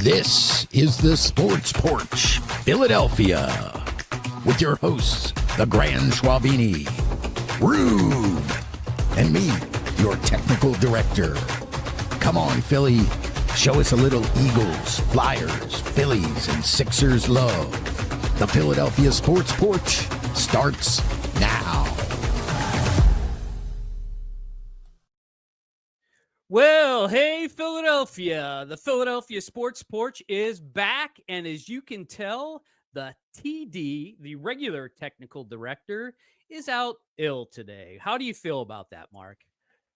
This is the Sports Porch, Philadelphia, with your hosts, the Grand Schwalbini, Rube, and me, your technical director. Come on, Philly, show us a little Eagles, Flyers, Phillies, and Sixers love. The Philadelphia Sports Porch starts now. Well, hey, Philadelphia. The Philadelphia Sports Porch is back. And as you can tell, the TD, the regular technical director, is out ill today. How do you feel about that, Mark?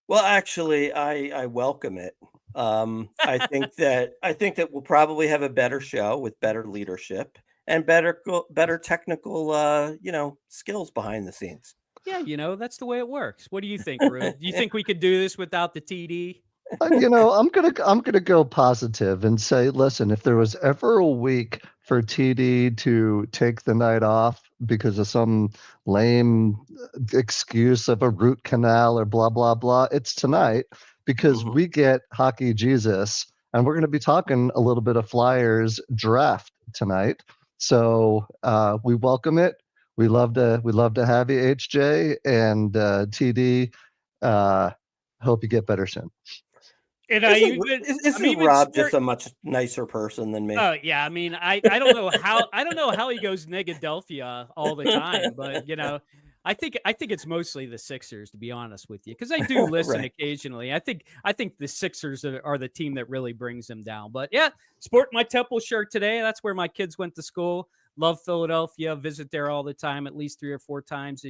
Well, actually, I welcome it. I think that we'll probably have a better show with better leadership and better technical skills behind the scenes. Yeah, that's the way it works. What do you think, Rude? Do you think we could do this without the TD? I'm gonna go positive and say, listen, if there was ever a week for TD to take the night off because of some lame excuse of a root canal or blah blah blah, it's tonight because we get Hockey Jesus, and we're going to be talking a little bit of Flyers draft tonight. So we welcome it. We love to have you, HJ and TD. Hope you get better soon. And isn't Rob just a much nicer person than me? Oh yeah, I mean, I don't know how he goes Negadelphia all the time, but I think it's mostly the Sixers, to be honest with you, because I do listen Right. occasionally. I think the Sixers are the team that really brings them down. But yeah, sport my Temple shirt today. That's where my kids went to school. Love Philadelphia, visit there all the time, at least 3 or 4 times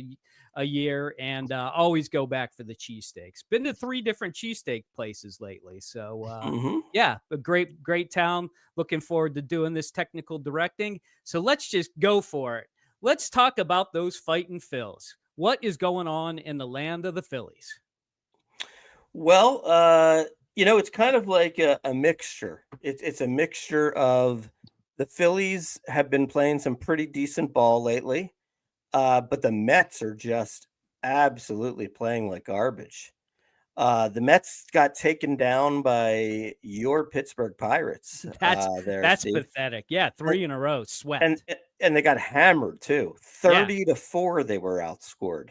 a year, and always go back for the cheesesteaks. Been to 3 different cheesesteak places lately. So, yeah, a great town. Looking forward to doing this technical directing. So let's just go for it. Let's talk about those fighting Phils. What is going on in the land of the Phillies? Well, it's kind of like a mixture. It's a mixture of the Phillies have been playing some pretty decent ball lately, but the Mets are just absolutely playing like garbage. The Mets got taken down by your Pittsburgh Pirates. That's pathetic. Yeah, 3 in a row, swept. And they got hammered too. 30-4 they were outscored.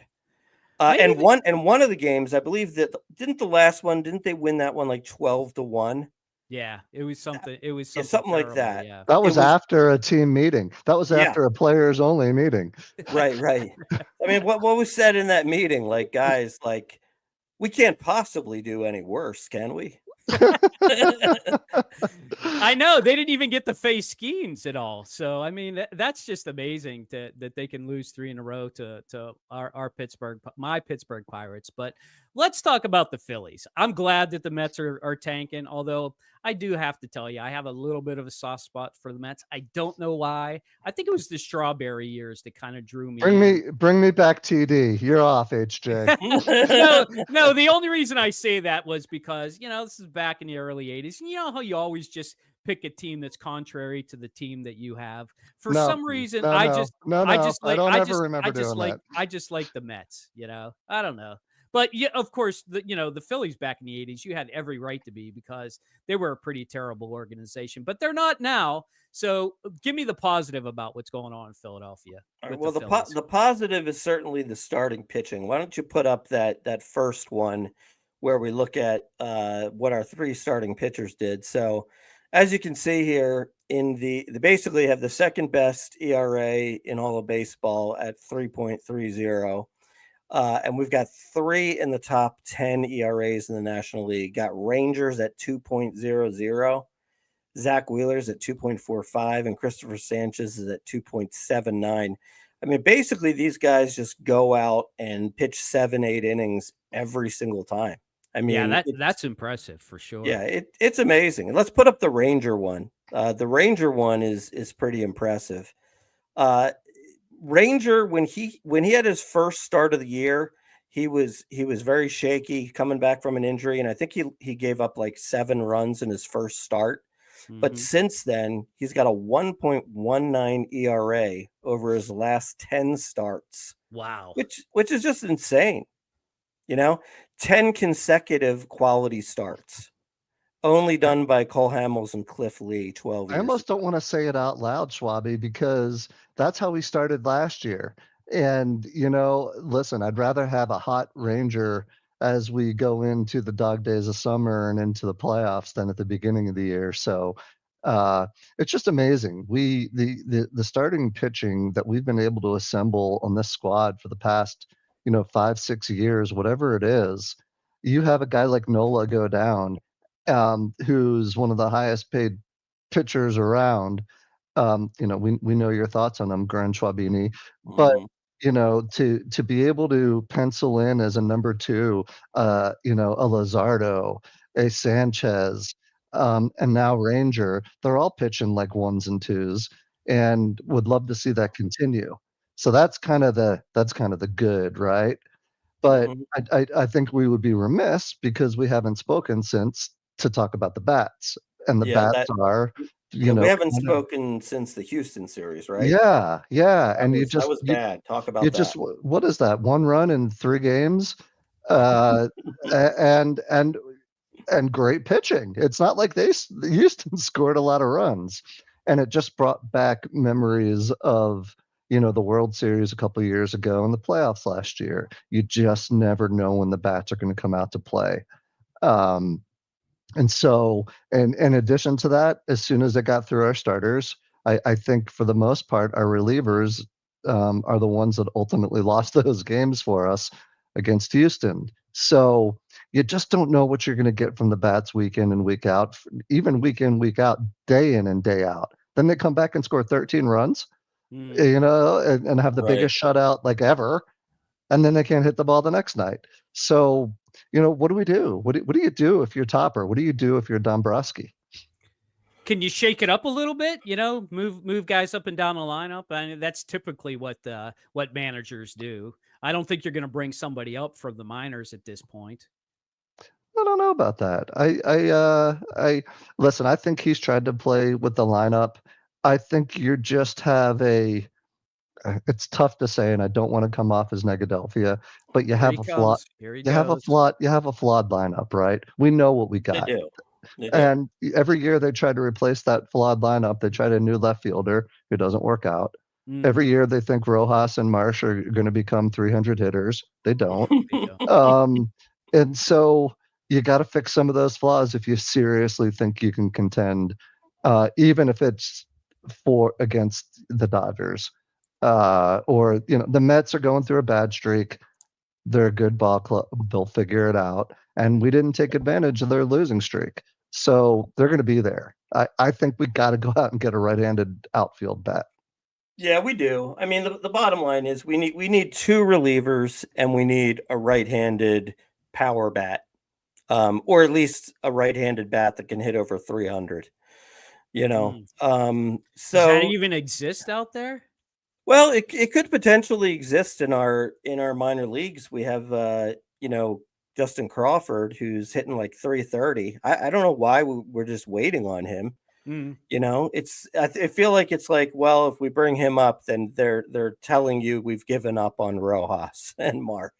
And one of the games, I believe didn't they win that one like 12-1? Yeah, it was something. It was something like terrible, that. Yeah. That was after a team meeting. That was after a players only meeting. Right. I mean, what was said in that meeting? Like, guys, like, we can't possibly do any worse, can we? I know they didn't even get to face Skeens at all. So I mean, that's just amazing that they can lose 3 in a row to my Pittsburgh Pirates. But let's talk about the Phillies. I'm glad that the Mets are tanking, although I do have to tell you, I have a little bit of a soft spot for the Mets. I don't know why. I think it was the strawberry years that kind of drew me. Bring me back, TD. You're off, HJ. No. The only reason I say that was because this is back in the early '80s. And you know how you always just pick a team that's contrary to the team that you have. For some reason, I just like the Mets. I don't know. But yeah, of course, the Phillies back in the '80s, you had every right to be because they were a pretty terrible organization, but they're not now. So give me the positive about what's going on in Philadelphia. Well, the positive is certainly the starting pitching. Why don't you put up that first one where we look at what our 3 starting pitchers did? So as you can see here, they basically have the second best ERA in all of baseball at 3.30. And we've got 3 in the top 10 ERAs in the National League. Got Rangers at 2.00, Zach Wheeler's at 2.45, and Christopher Sanchez is at 2.79. I mean, basically, these guys just go out and pitch 7-8 innings every single time. I mean, yeah, that's impressive for sure. Yeah, it's amazing. And let's put up the Ranger one. The Ranger one is pretty impressive. Ranger, when he had his first start of the year, he was very shaky coming back from an injury, and I think he gave up like 7 runs in his first start. But since then, he's got a 1.19 ERA over his last 10 starts. Wow. Which is just insane. 10 consecutive quality starts only done by Cole Hamels and Cliff Lee 12 I years almost ago. don't want to say it out loud, Schwabi, because that's how we started last year. And, listen, I'd rather have a hot Ranger as we go into the dog days of summer and into the playoffs than at the beginning of the year. So uh, it's just amazing. The starting pitching that we've been able to assemble on this squad for the past, 5, 6 years, whatever it is, you have a guy like Nola go down, who's one of the highest paid pitchers around. We know your thoughts on him, Grand Schwalbini, but Mhm. to be able to pencil in as a number two, a Lazardo, a Sanchez, and now Ranger, they're all pitching like ones and twos, and would love to see that continue. So that's kind of the good, right? But Mhm. I think we would be remiss because we haven't spoken since to talk about the bats, and the Yeah, bats that are, yeah, we haven't kind of spoken since the Houston series, right? yeah, yeah, That and you was that just was you bad. Talk you about just that. what is that? 1 run in 3 games? Uh, a and great pitching. It's not like Houston scored a lot of runs, and it just brought back memories of, the World Series a couple of years ago and the playoffs last year. You just never know when the bats are gonna come out to play. Um, and so, and in addition to that, as soon as it got through our starters, I think for the most part, our relievers are the ones that ultimately lost those games for us against Houston. So you just don't know what you're going to get from the bats week in and week out, even week in, week out, day in and day out. Then they come back and score 13 runs, Mm. and have the Right. biggest shutout like ever, and then they can't hit the ball the next night. So, what do we do? What do you do if you're Topper? What do you do if you're Dombrowski? Can you shake it up a little bit? Move guys up and down the lineup. I mean, that's typically what managers do. I don't think you're going to bring somebody up from the minors at this point. I don't know about that. I listen. I think he's tried to play with the lineup. I think you just have a. It's tough to say, and I don't want to come off as Negadelphia, but you Here he have a flawed. comes. Here he You have a goes. flawed. You have a flawed lineup, right? We know what we They got. do. They do. And every year they try to replace that flawed lineup. They try a new left fielder who doesn't work out. Mm, Every year they think Rojas and Marsh are going to become 300 hitters. They don't. they don't. Um, and so you got to fix some of those flaws if you seriously think you can contend, even if it's for against the Dodgers. Or the Mets are going through a bad streak. They're a good ball club. They'll figure it out. And we didn't take advantage of their losing streak. So they're going to be there. I think we got to go out and get a right-handed outfield bat. Yeah, we do. I mean, the bottom line is we need two relievers and we need a right-handed power bat, or at least a right-handed bat that can hit over 300. Mm. Does that So even exist out there? well, it could potentially exist in our minor leagues. We have Justin Crawford who's hitting like 330. I don't know why we're just waiting on him. Mm. I feel like it's like, well, if we bring him up, then they're telling you we've given up on Rojas and Marsh.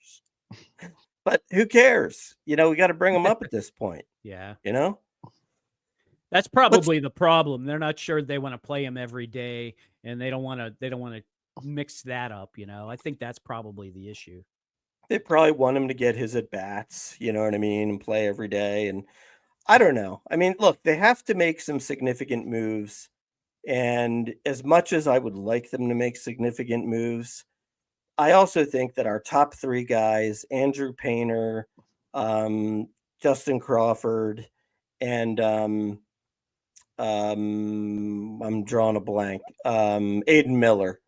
But who cares? We got to bring him up at this point. Yeah. You know, That's let's probably the problem. They're not sure they want to play him every day, and they don't want to mix that up. I think that's probably the issue. They probably want him to get his at bats. You know what I mean, and play every day. And I don't know. I mean, look, they have to make some significant moves. And as much as I would like them to make significant moves, I also think that our top three guys, Andrew Painter, Justin Crawford, and I'm drawing a blank, Aiden Miller.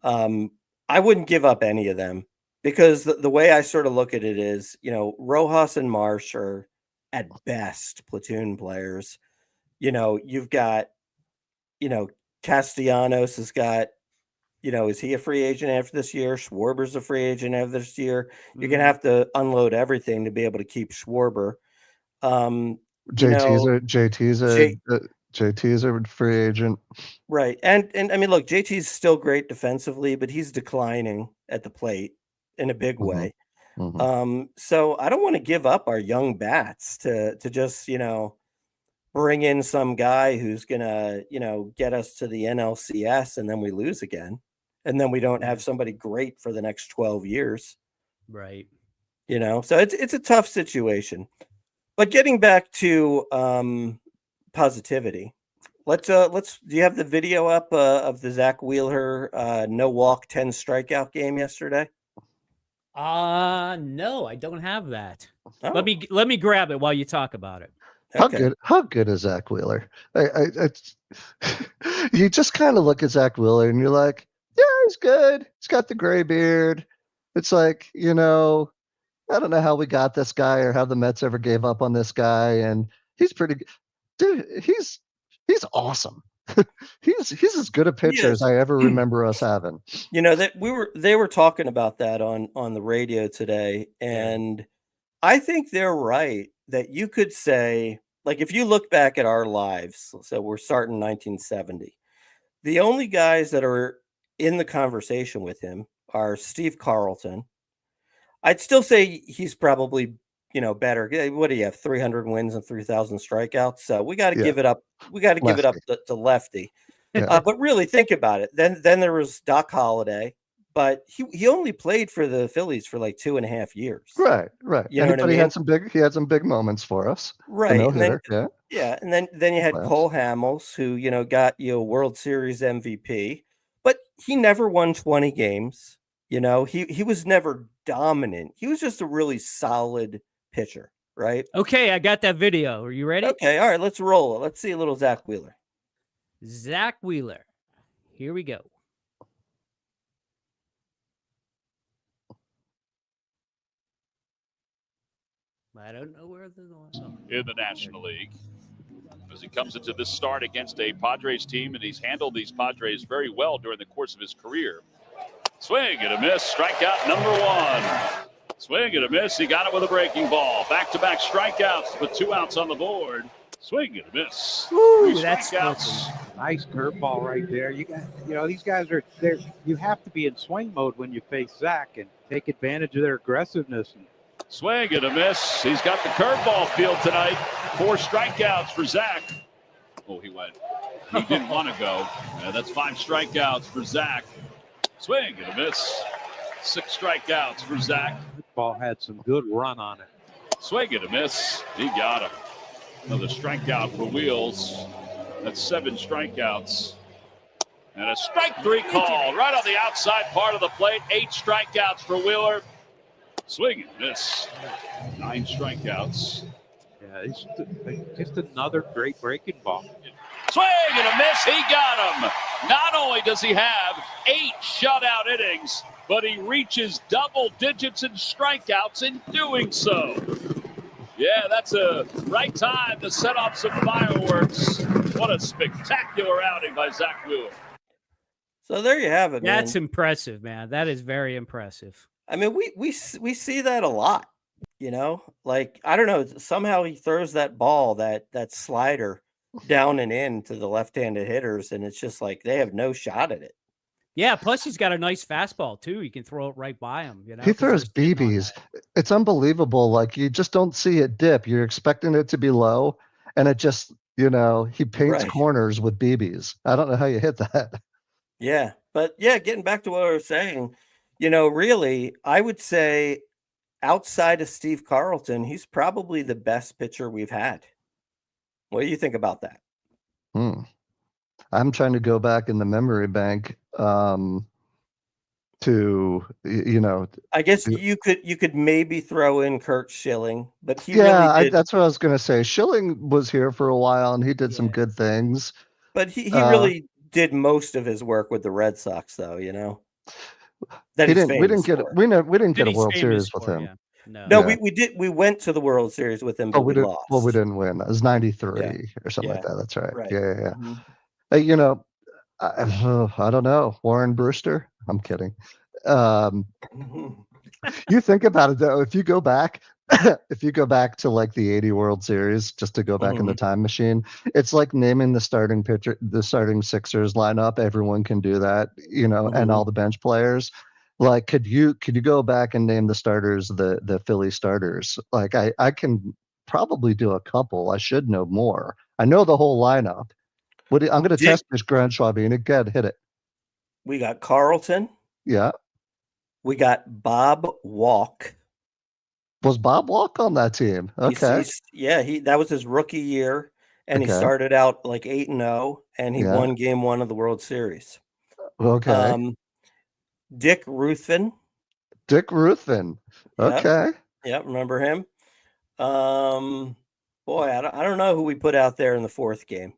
Mm. I wouldn't give up any of them because the way I sort of look at it is, Rojas and Marsh are at best platoon players. You've got, Castellanos has got, is he a free agent after this year? Schwarber's a free agent after this year. You're gonna Mm. have to unload everything to be able to keep Schwarber. Um, you JT's know, a JT's a J JT's a free agent. right. And I mean, look, JT's still great defensively, but he's declining at the plate in a big hmm way. hmm So I don't want to give up our young bats to just, bring in some guy who's gonna, get us to the NLCS and then we lose again. And then we don't have somebody great for the next 12 years. Right. So it's a tough situation. But getting back to positivity, let's do you have the video up of the Zach Wheeler no walk 10 strikeout game yesterday? No, I don't have that. Oh. Let me grab it while you talk about it. Okay. How good is Zach Wheeler? You just kind of look at Zach Wheeler and you're like, yeah, he's good. He's got the gray beard. It's like, I don't know how we got this guy or how the Mets ever gave up on this guy, and he's pretty good. Dude, he's awesome. he's as good a pitcher as I ever remember us having. That they were talking about that on the radio today, and I think they're right that you could say, like, if you look back at our lives, so we're starting 1970, the only guys that are in the conversation with him are Steve Carlton. I'd still say he's probably, better. What do you have? 300 wins and 3,000 strikeouts. So we got to give it up. We got to give it up to Lefty. Yeah. But really think about it. Then there was Doc Holliday, but he only played for the Phillies for like 2.5 years. Right. You know what I mean? He had some big moments for us. Right. Yeah. And then you had Cole Hamels, who, got you a World Series MVP, but he never won 20 games. He was never dominant. He was just a really solid pitcher, right? Okay, I got that video. Are you ready? Okay, all right, let's roll it. Let's see a little Zach Wheeler. Zach Wheeler. Here we go. I don't know where the in the National League as he comes into this start against a Padres team, and he's handled these Padres very well during the course of his career. Swing and a miss. Strikeout number one. Swing and a miss. He got it with a breaking ball. Back-to-back strikeouts with 2 outs on the board. Swing and a miss. Ooh, that's strikeouts. Nice curveball right there. You got, these guys are there. You have to be in swing mode when you face Zach and take advantage of their aggressiveness. Swing and a miss. He's got the curveball field tonight. 4 strikeouts for Zach. Oh, he didn't want to go. That's 5 strikeouts for Zach. Swing and a miss. 6 strikeouts for Zach. The ball had some good run on it. Swing and a miss. He got him. Another strikeout for Wheels. That's 7 strikeouts. And a strike 3 call right on the outside part of the plate. 8 strikeouts for Wheeler. Swing and miss. 9 strikeouts. Yeah, just another great breaking ball. Swing and a miss. He got him. Not only does he have 8 shutout innings, but he reaches double digits in strikeouts in doing so. Yeah, that's a right time to set off some fireworks. What a spectacular outing by Zach Wheeler. So there you have it, man. That's impressive, man. That is very impressive. I mean, we see that a lot, like, I don't know, somehow he throws that ball, that slider down and in to the left-handed hitters, and it's just like they have no shot at it. Yeah, plus he's got a nice fastball too. You can throw it right by him. He throws BBs. It's unbelievable. Like, you just don't see it dip. You're expecting it to be low, and it just, he paints corners with BBs. I don't know how you hit that. Yeah, but getting back to what I was saying, really, I would say outside of Steve Carlton, he's probably the best pitcher we've had. What do you think about that? I'm trying to go back in the memory bank to, I guess you could maybe throw in Kurt Schilling, but he really did. That's what I was going to say. Schilling was here for a while and he did some good things. But he really did most of his work with the Red Sox, though, That we didn't get a World Series with him. Yeah. No, we did. We went to the World Series with him, but we lost. Well, we didn't win. It was 93 or something like that. That's right. Yeah. Mm-hmm. I don't know. Warren Brewster. I'm kidding. You think about it though. If you go back to like the 80 World Series, just to go back in the time machine, it's like naming the starting Sixers lineup. Everyone can do that, and all the bench players. Like, could you go back and name the starters, the Philly starters? Like, I can probably do a couple. I should know more. I know the whole lineup. I'm going to Dick- test this Grand Schwalbini. Again, hit it. We got Carlton. Yeah. We got Bob Walk. Was Bob Walk on that team? Okay. That was his rookie year, and he Okay. started out like 8-0, and he Yeah. won Game 1 of the World Series. Okay. Dick Ruthven. Dick Ruthven. Yep. Okay. Yep, remember him? Boy, I don't know who we put out there in the fourth game.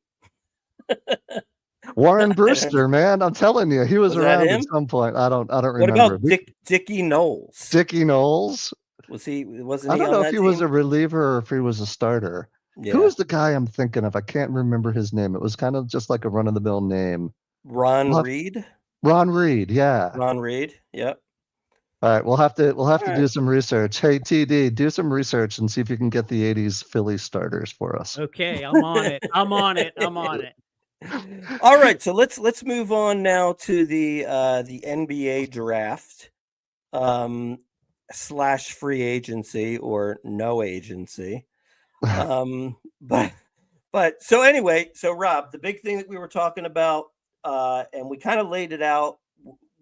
Warren Brewster, man, I'm telling you, he was Was that around him? at some point. I don't What remember. about Dickie Knowles? Dickie Knowles? Wasn't I he don't on know that if he team? was a reliever or if he was a starter. Yeah. Who was the guy I'm thinking of? I can't remember his name. It was kind of just like a run-of-the-mill name. Ron Reed? Ron Reed, yeah. Ron Reed, yep. All right, we'll have to right. do some research. Hey, TD, do some research and see if you can get the 80s Phillies starters for us. Okay, I'm on it. I'm on it. I'm on it. All right, so let's move on now to the NBA draft / free agency or no agency. But so anyway, so Rob, the big thing that we were talking about, and we kind of laid it out.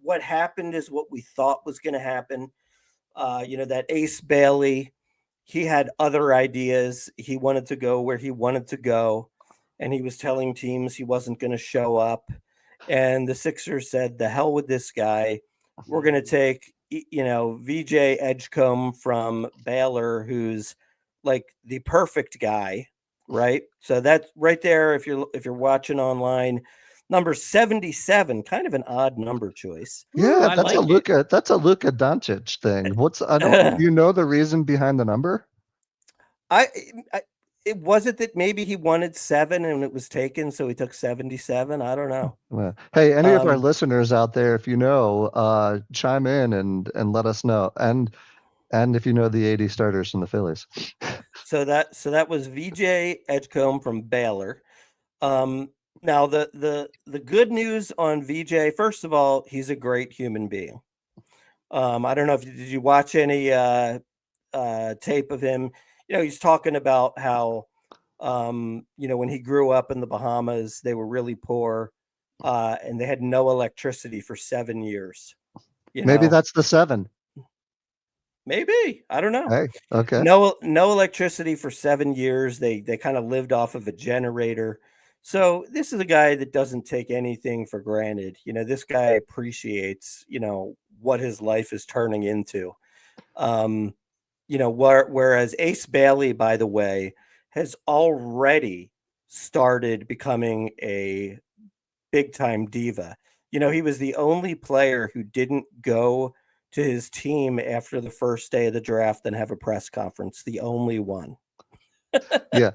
What happened is what we thought was going to happen. That Ace Bailey, he had other ideas. He wanted to go where he wanted to go, and he was telling teams he wasn't going to show up. And the Sixers said, "The hell with this guy. We're going to take, VJ Edgecombe from Baylor, who's like the perfect guy." Right. So that's right there. If you're watching online, number 77, kind of an odd number choice. Yeah, I that's like that's a Luka Doncic thing. Do you know the reason behind the number? It wasn't that maybe he wanted 7 and it was taken, so he took 77. I don't know. Well, hey, any of our listeners out there, if you know, chime in and let us know. And if you know the 80 starters from the Phillies. So that was VJ Edgecombe from Baylor. Now the good news on VJ, first of all, he's a great human being. I don't know did you watch any tape of him? He's talking about how when he grew up in the Bahamas, they were really poor, and they had no electricity for 7 years. Maybe that's the 7. Maybe, I don't know. Hey, okay. No electricity for 7 years. They kind of lived off of a generator. So this is a guy that doesn't take anything for granted. This guy appreciates, what his life is turning into. Whereas Ace Bailey, by the way, has already started becoming a big time diva. He was the only player who didn't go to his team after the first day of the draft and have a press conference. The only one. Yeah,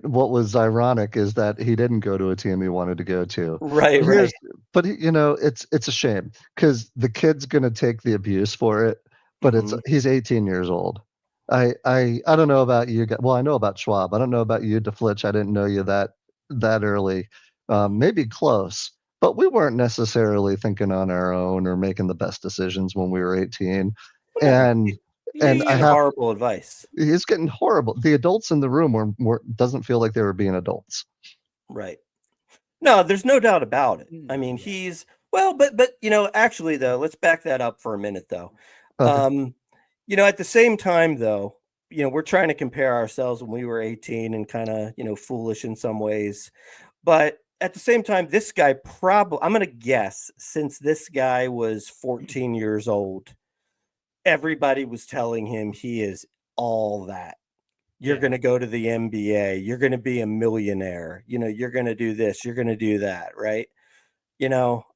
what was ironic is that he didn't go to a team he wanted to go to. Right, right. But it's a shame because the kid's gonna take the abuse for it. But he's 18 years old. I don't know about you guys. Well, I know about Schwab. I don't know about you, DeFlitch. I didn't know you that early. Maybe close, but we weren't necessarily thinking on our own or making the best decisions when we were 18. And I have horrible advice. He's getting horrible. The adults in the room doesn't feel like they were being adults. Right. No, there's no doubt about it. I mean, he's but actually though, let's back that up for a minute though. Okay. At the same time though, we're trying to compare ourselves when we were 18 and kind of, foolish in some ways. But at the same time, this guy I'm going to guess since this guy was 14 years old, everybody was telling him he is all that. You're going to go to the NBA. You're going to be a millionaire. You're going to do this. You're going to do that. Right.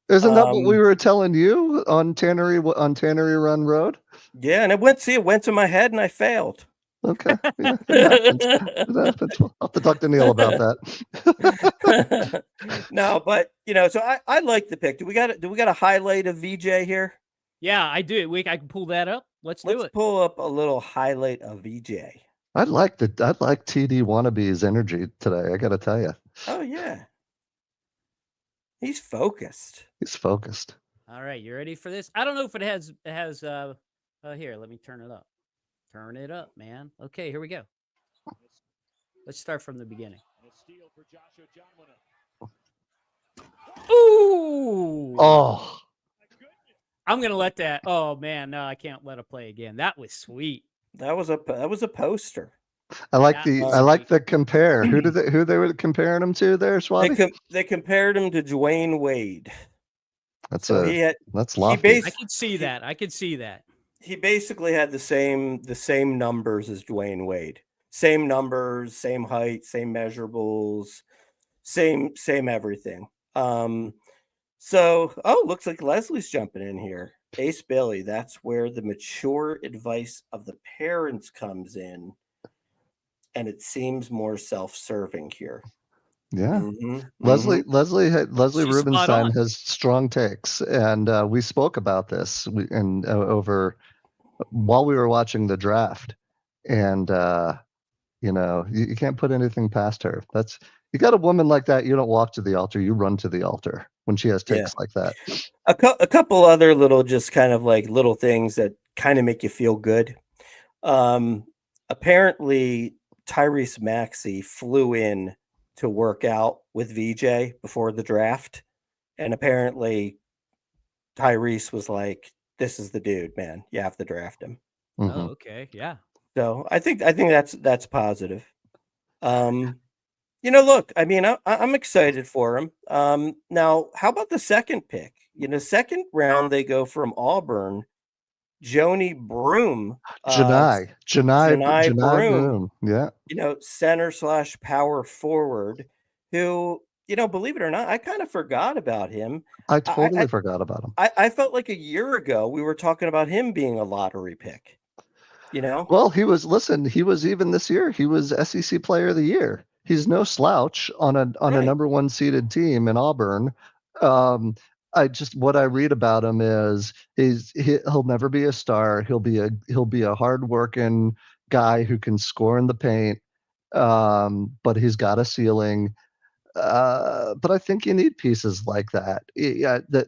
Isn't that what we were telling you on Tannery Run Road? Yeah. And it went to my head and I failed. Okay. Yeah, it happens. I'll have to talk to Neil about that. No, but so I like the pick. Do we got a highlight of VJ here? Yeah, I do. I can pull that up. Let's do it. Let's pull up a little highlight of VJ. I'd like TD Wannabe's energy today. I got to tell you. Oh yeah, he's focused. All right, you ready for this? I don't know if it has here. Let me turn it up. Turn it up, man. Okay, here we go. Let's start from the beginning. Ooh. Oh, I'm gonna let that. Oh man, no, I can't let it play again. That was sweet. That was a poster. I like That was the sweet. compare. Who they were comparing him to there, Schwabby? They compared him to Dwayne Wade. That's he lofty. I could see that. I could see that. He basically had the same numbers as Dwayne Wade. Same numbers, same height, same measurables, same everything. So looks like Leslie's jumping in here. Ace Billy, that's where the mature advice of the parents comes in, and it seems more self-serving here. Yeah. Mm-hmm, Leslie She's spot Rubenstein on. has strong takes, and we spoke about this over while we were watching the draft, and you can't put anything past her. You got a woman like that, you don't walk to the altar, you run to the altar when she has takes like that. A couple other little, just kind of like little things that kind of make you feel good. Apparently Tyrese Maxey flew in to work out with VJ before the draft, and apparently Tyrese was like, "This is the dude, man. You have to draft him." Mm-hmm. Oh, okay, yeah. So I think that's positive. Look, I mean, I'm excited for him. Now, how about the second pick? Second round they go from Auburn, Joni Broom, Janai Broom, Boom. Yeah. center / power forward, who, believe it or not, I kind of forgot about him. I totally forgot about him. I felt like a year ago we were talking about him being a lottery pick. Well, he was even this year. He was SEC Player of the Year. He's no slouch on a Right. number one seeded team in Auburn. What I read about him is he'll never be a star. He'll be a hardworking guy who can score in the paint. But he's got a ceiling. But I think you need pieces like that.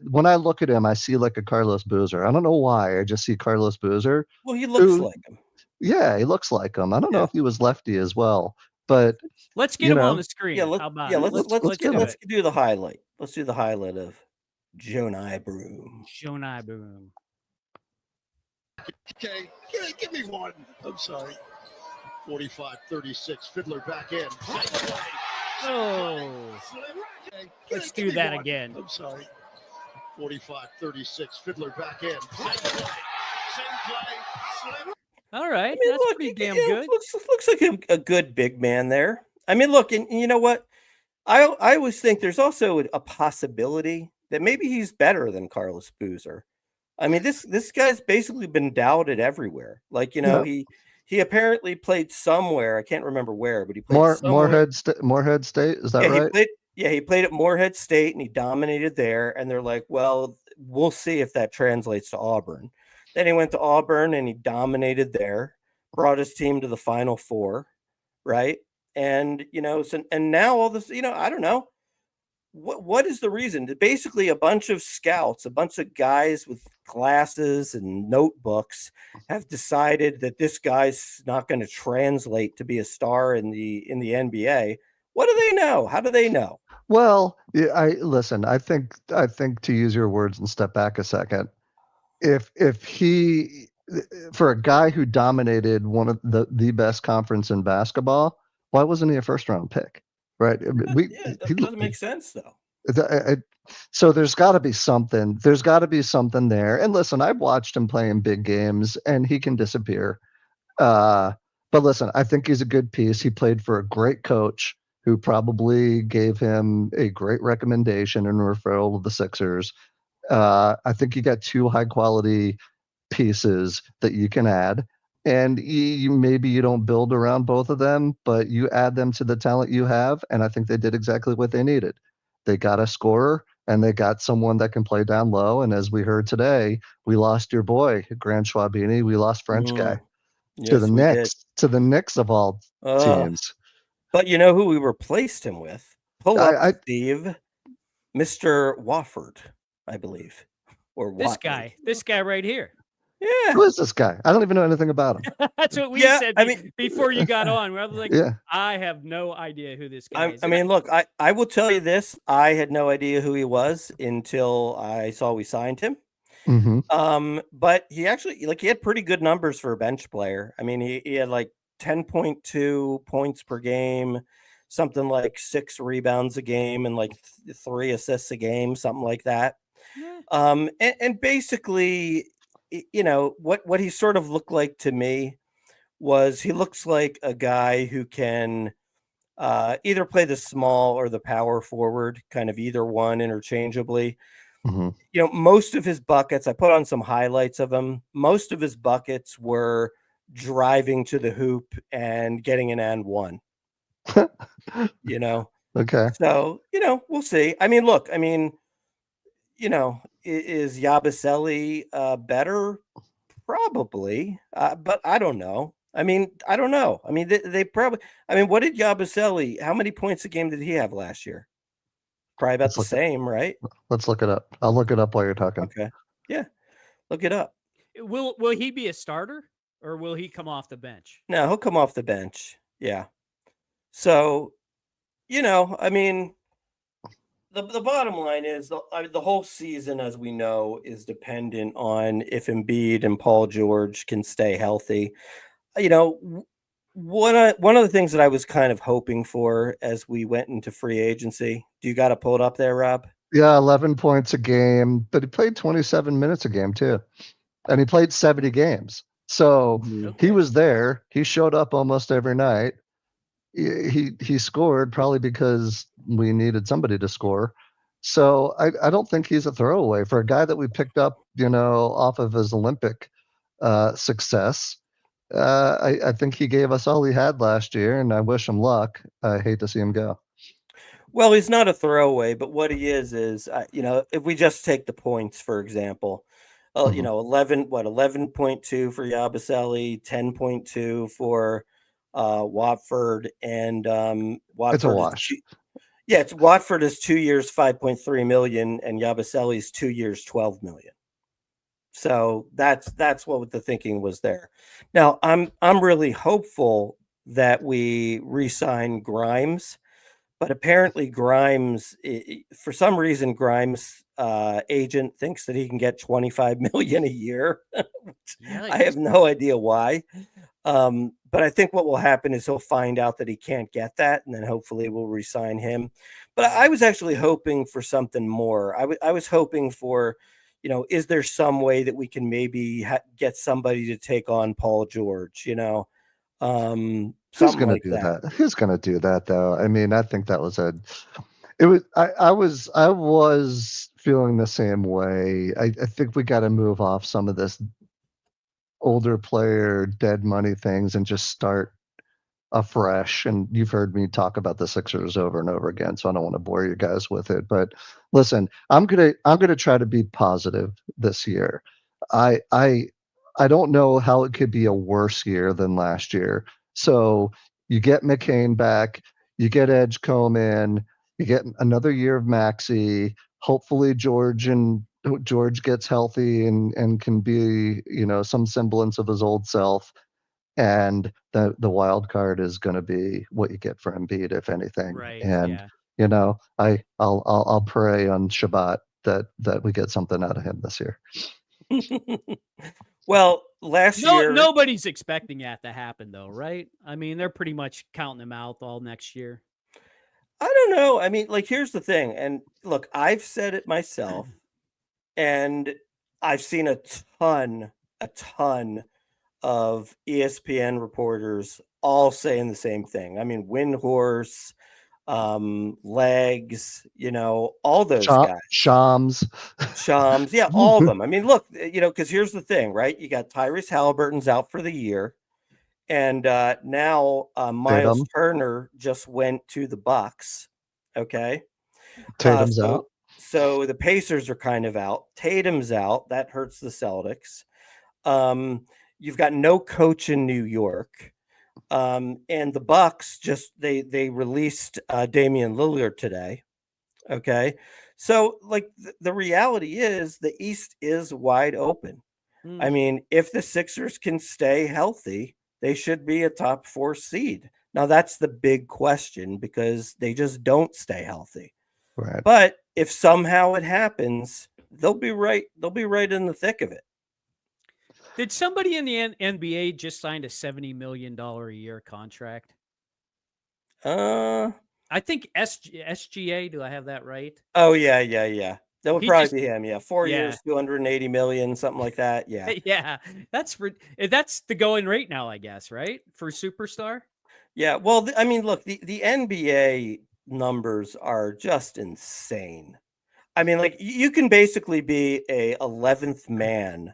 When I look at him, I see like a Carlos Boozer. I don't know why. I just see Carlos Boozer. Well, he looks like him. Yeah, he looks like him. I don't know if he was lefty as well, but let's get him on the screen. Yeah, How about it? let's do the highlight. Let's do the highlight of Jonai Broom. Jonai Broom. Okay, give me one. I'm sorry. 45-36. Fiddler back in. Oh, let's do that again. I'm sorry. 45-36. Fiddler back in. All right, that's pretty damn good. Looks like a good big man there. I mean, look, and you know what? I always think there's also a possibility that maybe he's better than Carlos Boozer. I mean, this guy's basically been doubted everywhere. Like, he apparently played somewhere. I can't remember where, but he played Morehead State. Is that right? He played at Morehead State and he dominated there. And they're like, well, we'll see if that translates to Auburn. Then he went to Auburn and he dominated there, brought his team to the Final Four, right? And and now all this, I don't know. What is the reason? Basically, a bunch of scouts, a bunch of guys with glasses and notebooks have decided that this guy's not going to translate to be a star in the NBA. What do they know? How do they know? Well, listen. I think to use your words and step back a second. If he, for a guy who dominated one of the best conference in basketball, why wasn't he a first round pick? Right. It doesn't make sense though. So there's got to be something. There's got to be something there. And listen, I've watched him play in big games, and he can disappear. But listen, I think he's a good piece. He played for a great coach who probably gave him a great recommendation and referral to the Sixers. I think you got two high quality pieces that you can add. And maybe you don't build around both of them, but you add them to the talent you have. And I think they did exactly what they needed. They got a scorer and they got someone that can play down low. And as we heard today, we lost your boy, Grand Schwalbini. We lost French guy to the Knicks of all teams. But you know who we replaced him with? Pull up, Steve. Mr. Wofford, I believe. Or this guy right here. Yeah. Who is this guy? I don't even know anything about him. That's what we Yeah, said I mean- before you got on. I was like, Yeah. I have no idea who this guy is. I mean, look, I will tell you this. I had no idea who he was until I saw we signed him. Mm-hmm. But he actually, he had pretty good numbers for a bench player. I mean, he had like 10.2 points per game, something like 6 rebounds a game, and like 3 assists a game, something like that. Yeah. And basically, what he sort of looked like to me was he looks like a guy who can either play the small or the power forward, kind of either one interchangeably. Mm-hmm. Most of his buckets, I put on some highlights of him. Most of his buckets were driving to the hoop and getting an and one. Okay. So, we'll see. I mean, look, is Yabusele better? Probably. But I don't know. I don't know. They probably, what did Yabusele, how many points a game did he have last year? Probably about the same, right? Let's look it up. I'll look it up while you're talking. Okay. Yeah. Look it up. Will he be a starter or will he come off the bench? No, he'll come off the bench. Yeah. So, the bottom line is the whole season, as we know, is dependent on if Embiid and Paul George can stay healthy. One of the things that I was kind of hoping for as we went into free agency. Do you got to pull it up there, Rob? Yeah, 11 points a game, but he played 27 minutes a game too. And he played 70 games. So he was there. He showed up almost every night. He scored probably because we needed somebody to score. So I don't think he's a throwaway for a guy that we picked up, off of his Olympic success. I think he gave us all he had last year, and I wish him luck. I hate to see him go. Well, he's not a throwaway, but what he is, if we just take the points, for example, 11.2 for Yabusele, 10.2 for Watford, and Watford. It's a wash. It's Watford is 2 years, 5.3 million, and Yabusele's 2 years, 12 million. So that's what the thinking was there. Now I'm really hopeful that we re-sign Grimes. But apparently Grimes, for some reason, Grimes' agent thinks that he can get $25 million a year. I have no idea why. But I think what will happen is he'll find out that he can't get that, and then hopefully we'll re-sign him. But I was actually hoping for something more. I was hoping for, is there some way that we can maybe get somebody to take on Paul George? Who's going to do that? Who's going to do that, though? I think that was I was feeling the same way. I think we got to move off some of this older player dead money things and just start afresh. And you've heard me talk about the Sixers over and over again, so I don't want to bore you guys with it. But listen, I'm gonna try to be positive this year. I don't know how it could be a worse year than last year. So you get McCain back, you get Edgecombe in, you get another year of Maxey. Hopefully George gets healthy and can be, some semblance of his old self. And the wild card is going to be what you get for Embiid, if anything. Right. And I'll pray on Shabbat that we get something out of him this year. Well, last year nobody's expecting that to happen, though, right? They're pretty much counting him out all next year. I don't know. Here's the thing. And look, I've said it myself, and I've seen a ton of ESPN reporters all saying the same thing. Windhorse, Legs, all those guys. Shams. Yeah, all of them. Look, because here's the thing, right? You got Tyrese Halliburton's out for the year. And now Miles Turner just went to the Bucks. Okay. Tatum's out. So the Pacers are kind of out. Tatum's out. That hurts the Celtics. You've got no coach in New York. And the Bucks they released Damian Lillard today. Okay. So the reality is the East is wide open. I mean, if the Sixers can stay healthy, they should be a top 4 seed. Now, that's the big question because they just don't stay healthy. Right. But if somehow it happens, they'll be right. They'll be right in the thick of it. Did somebody in the NBA just sign a $70 million a year contract? Uh I think SGA. Do I have that right? Oh, yeah. That would He probably just- be him. Yeah. 4 Yeah. years, 280 million, something like that. Yeah. Yeah, that's the going rate now, I guess, right? For superstar. Yeah. Well, I mean, look, the NBA numbers are just insane. I mean, like you can basically be a 11th man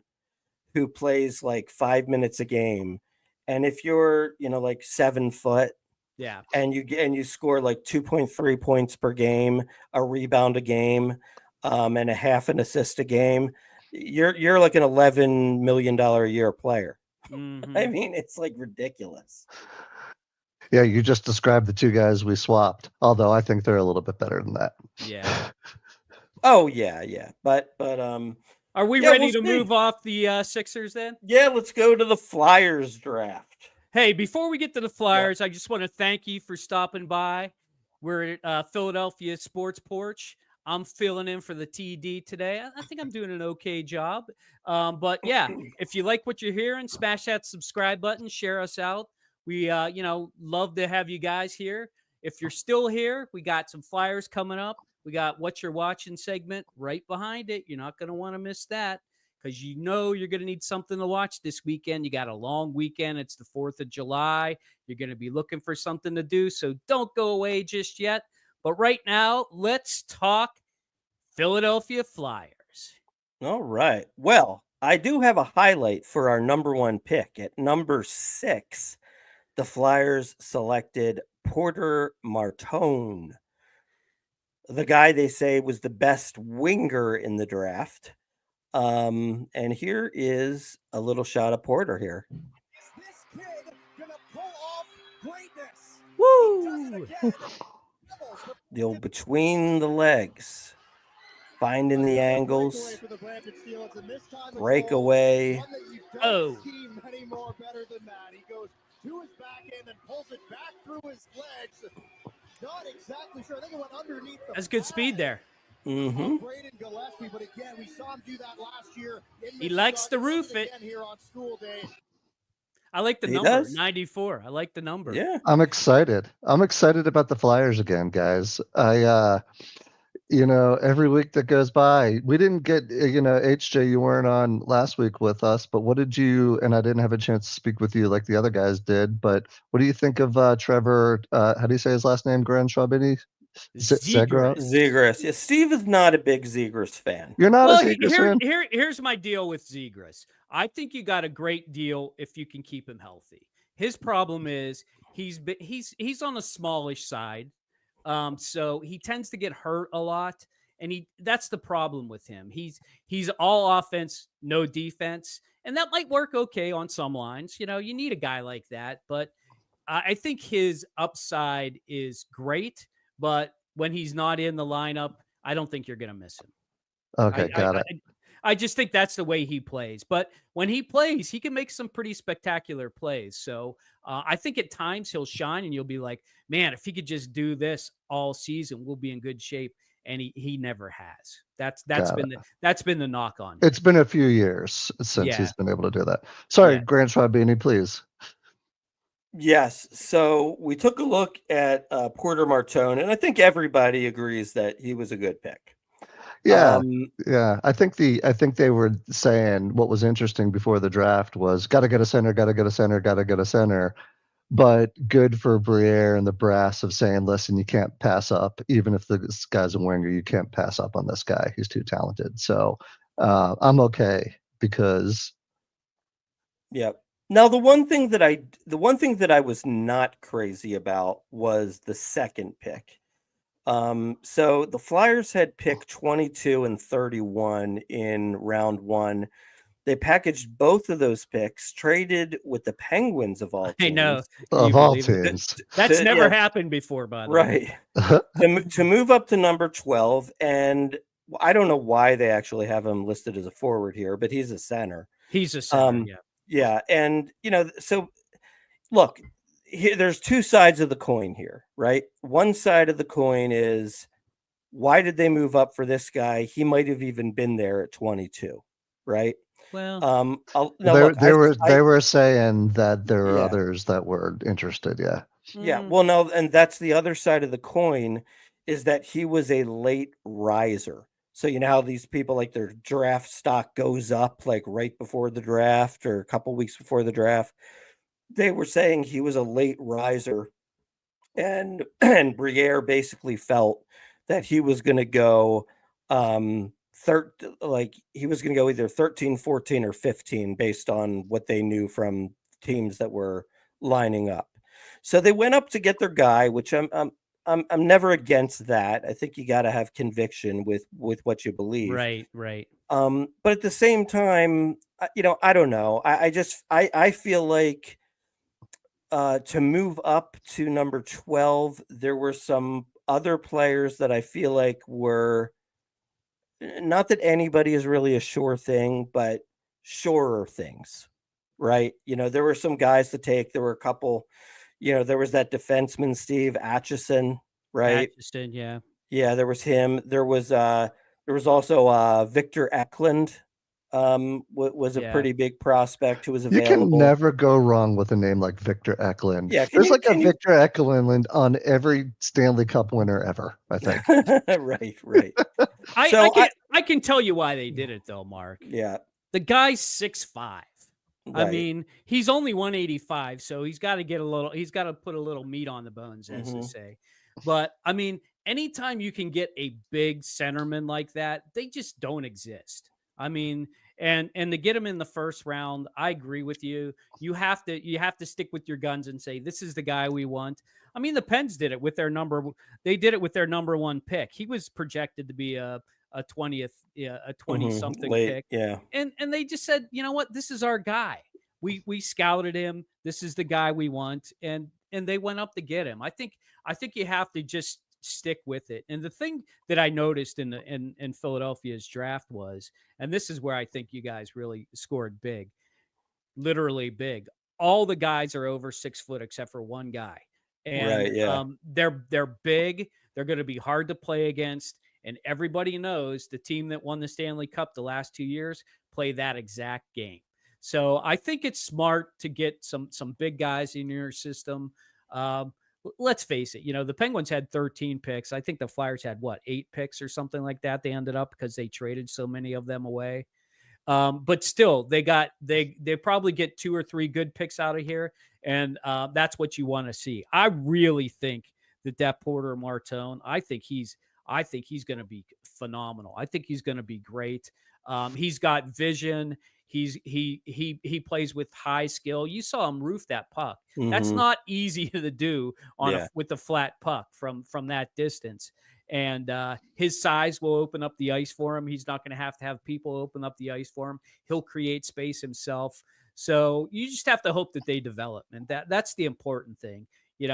who plays like 5 minutes a game, and if you're like 7 foot Yeah. and you score like 2.3 points per game, a rebound a game, and a half an assist a game, you're like an $11 million a year player. Mhm. I mean, it's like ridiculous. Yeah, you just described the two guys we swapped, although I think they're a little bit better than that. Yeah. Oh yeah. But Are we Yeah, ready we'll to see. move off the Sixers then? yeah, let's go to the Flyers draft. Hey, before we get to the Flyers, I just want to thank you for stopping by. We're at Philadelphia Sports Porch. I'm filling in for the TD today. I think I'm doing an okay job. But yeah, if you like what you're hearing, smash that subscribe button, share us out. We, love to have you guys here. If you're still here, we got some Flyers coming up. We got What You're Watching segment right behind it. You're not going to want to miss that because you're going to need something to watch this weekend. You got a long weekend. It's the 4th of July. You're going to be looking for something to do. So don't go away just yet. But right now, let's talk Philadelphia Flyers. All right. Well, I do have a highlight for our number 1 pick. At number 6, the Flyers selected Porter Martone, the guy they say was the best winger in the draft. And here is a little shot of Porter here. Is this kid gonna pull off greatness? Woo! The old between the legs, finding the angles, breakaway. Oh. Any more better than that. He goes to his backhand and pulls it back through his legs. Not exactly sure. I think it went underneath the That's good speed there. Mm-hmm. Braden Gillespie, but again, we saw him do that last year. He likes to roof it. Here on school day. I like the He number, does. 94. I like the number. Yeah. I'm excited. I'm excited about the Flyers again, guys. Every week that goes by, we didn't get, HJ, you weren't on last week with us, but what did you, and I didn't have a chance to speak with you like the other guys did, but what do you think of Trevor, how do you say his last name, Grand Schwalbini? Zegras. Zegras. Yeah, Steve is not a big Zegras fan. You're not Well, a Zegras fan? here's my deal with Zegras. I think you got a great deal if you can keep him healthy. His problem is he's on the smallish side. So he tends to get hurt a lot, and that's the problem with him. He's all offense, no defense, and that might work okay on some lines. You need a guy like that, but I think his upside is great. But when he's not in the lineup, I don't think you're going to miss him. Okay, got it. I just think that's the way he plays. But when he plays, he can make some pretty spectacular plays. So I think at times he'll shine and you'll be like, man, if he could just do this all season, we'll be in good shape. And he never has. That's been the knock on him. It's been a few years since he's been able to do that. Sorry, Grand Schwalbini, please. Yes. So we took a look at Porter Martone, and I think everybody agrees that he was a good pick. Yeah, I think they were saying what was interesting before the draft was got to get a center, got to get a center, got to get a center. But good for Briere and the brass of saying, listen, you can't pass up, even if this guy's a winger, you can't pass up on this guy. He's too talented. So I'm okay because. Yep. Now the one thing that I was not crazy about was the second pick. So the Flyers had picked 22 and 31 in round 1. They packaged both of those picks, traded with the Penguins of all teams. I know. Of all teams. That's never happened before, by the way. Right. to move up to number 12, and I don't know why they actually have him listed as a forward here, but he's a center. He's a center, yeah. Yeah, and so look, there's two sides of the coin here, right? One side of the coin is, why did they move up for this guy? He might have even been there at 22, right? Well, Now look, they were saying that there are Yeah. others that were interested. Yeah. Yeah, well, no, and that's the other side of the coin, is that he was a late riser. So you know how these people, like, their draft stock goes up like right before the draft or a couple weeks before the draft. They were saying he was a late riser, and and Briere basically felt that he was going to go he was going to go either 13, 14 or 15 based on what they knew from teams that were lining up. So they went up to get their guy, which I'm never against that. I think you got to have conviction with what you believe. right. But at the same time, I don't know. I feel like to move up to number 12, there were some other players that I feel like were, not that anybody is really a sure thing, but surer things, right? There were some guys to take. There were a couple, there was that defenseman, Steve Atchison, right? Atchison, yeah. Yeah, there was him. There was also Victor Eklund, was a Yeah. pretty big prospect who was You available. can never go wrong with a name like Victor Eklund. Yeah, There's a Victor Eklund on every Stanley Cup winner ever, I think. Right. I can tell you why they did it though, Mark. Yeah. The guy's 6'5". I Right. mean, he's only 185, so he's got to put a little meat on the bones, as they say. But I mean, anytime you can get a big centerman like that, they just don't exist. I mean, and to get him in the first round, I agree with you. You have to stick with your guns and say, this is the guy we want. I mean, the Pens did it with their number. They did it with their number one pick. He was projected to be a 20th, a 20 something pick. Yeah. And they just said, you know what, this is our guy. We scouted him. This is the guy we want. And they went up to get him. I think you have to just stick with it. And the thing that I noticed in Philadelphia's draft was, and this is where I think you guys really scored big, literally big. All the guys are over 6 foot except for one guy. And Right, yeah. They're big. They're going to be hard to play against. And everybody knows the team that won the Stanley Cup the last 2 years play that exact game. So I think it's smart to get some big guys in your system. Let's face it, the Penguins had 13 picks. I think the Flyers had 8 picks or something like that. They ended up because they traded so many of them away. But still, they probably get 2 or 3 good picks out of here, and that's what you want to see. I really think that Porter Martone, I think he's going to be phenomenal. I think he's going to be great. He's got vision. He plays with high skill. You saw him roof that puck. That's not easy to do with a flat puck from that distance. And his size will open up the ice for him. He's not going to have people open up the ice for him. He'll create space himself. So you just have to hope that they develop, and that's the important thing.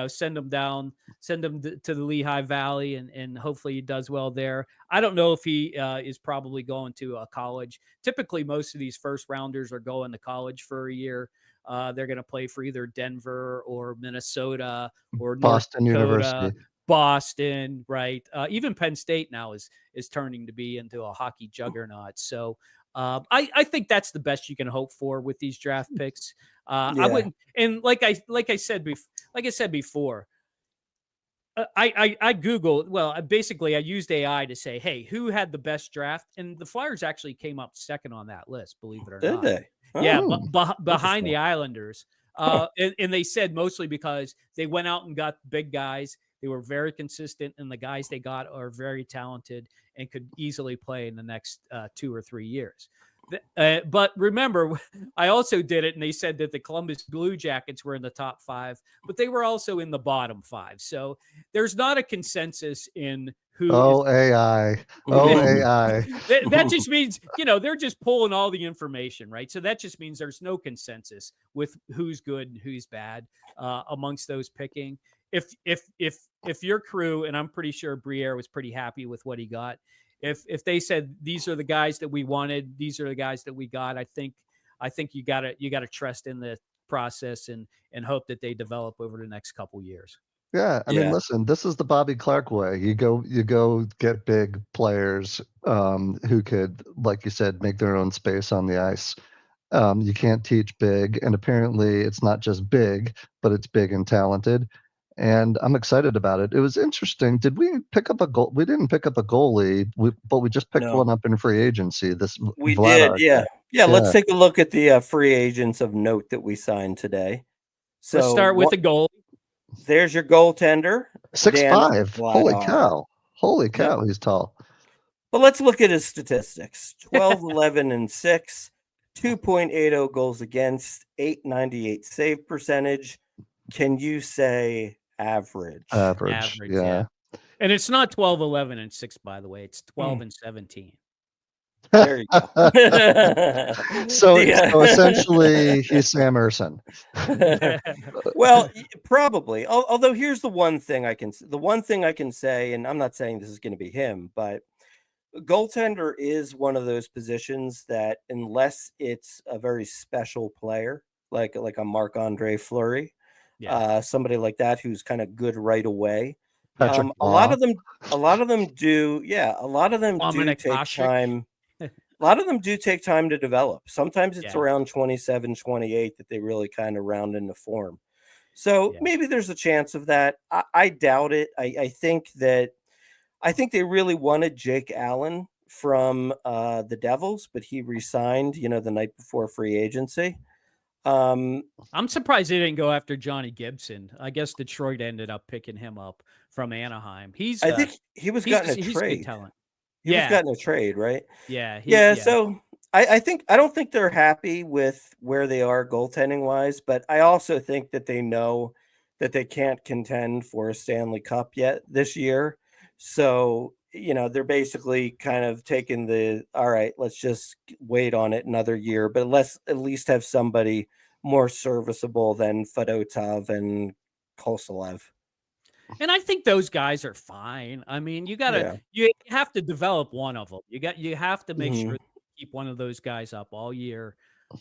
Send him down, send him to the Lehigh Valley, and hopefully he does well there. I don't know if he is probably going to a college. Typically, most of these first rounders are going to college for a year. They're going to play for either Denver or Minnesota or Boston North Dakota, University. Boston, right? Even Penn State now is turning to be into a hockey juggernaut. So I think that's the best you can hope for with these draft picks. I wouldn't, and like I said before, I Googled. Well, basically, I used AI to say, hey, who had the best draft? And the Flyers actually came up second on that list. Believe it or not. Did they? Yeah, Oh, behind the Islanders. And they said mostly because they went out and got big guys. They were very consistent, and the guys they got are very talented and could easily play in the next 2 or 3 years. But remember, I also did it, and they said that the Columbus Blue Jackets were in the top 5, but they were also in the bottom 5. So there's not a consensus in who. AI. That just means, they're just pulling all the information, right? So that just means there's no consensus with who's good and who's bad amongst those picking. If your crew, and I'm pretty sure Briere was pretty happy with what he got, if they said these are the guys that we wanted, these are the guys that we got, I think I think you gotta trust in the process and hope that they develop over the next couple years. Yeah, I mean, Yeah. listen, this is the Bobby Clark way. You go get big players who could, like you said, make their own space on the ice. You can't teach big, and apparently it's not just big, but it's big and talented. And I'm excited about it. It was interesting. Did we pick up a goal? We didn't pick up a goalie, but we just picked No, one up in free agency. This we did. Vladar Yeah. kid. Yeah. Let's Yeah, take a look at the free agents of note that we signed today. Let's So start with the goal. there's your goaltender, Dan 6'5". Holy Vladar. cow! Holy Yep. cow! He's tall. But let's look at his statistics 12, 11, and 6, 2.80 goals against, 898 save percentage. Can you say average? Average. Average, Yeah. And it's not 12, 11, and 6, by the way. It's 12 and 17. There you go. So The, essentially, he's Sam Erson. well, probably. Although here's the one thing I can say, and I'm not saying this is going to be him, but goaltender is one of those positions that unless it's a very special player, like a Marc-Andre Fleury, somebody like that who's kind of good right away. Patrick A lot Waugh. of them do. Yeah, a lot of them do Dominic take Hasek. time. A lot of them do take time to develop. Sometimes it's Yeah. around 27, 28 that they really kind of round into form. So Yeah. maybe there's a chance of that. I doubt it. I think they really wanted Jake Allen from the Devils, but he resigned, the night before free agency. I'm surprised they didn't go after Johnny Gibson. I guess Detroit ended up picking him up from Anaheim. I think he was gotten a he's trade. good talent. He was gotten a trade, right? Yeah. So I don't think they're happy with where they are goaltending wise, but I also think that they know that they can't contend for a Stanley Cup yet this year. So, they're basically kind of taking all right, let's just wait on it another year, but let's at least have somebody more serviceable than Fedotov and Kosolev. And I think those guys are fine. I mean, you have to develop one of them. You have to make sure that you keep one of those guys up all year.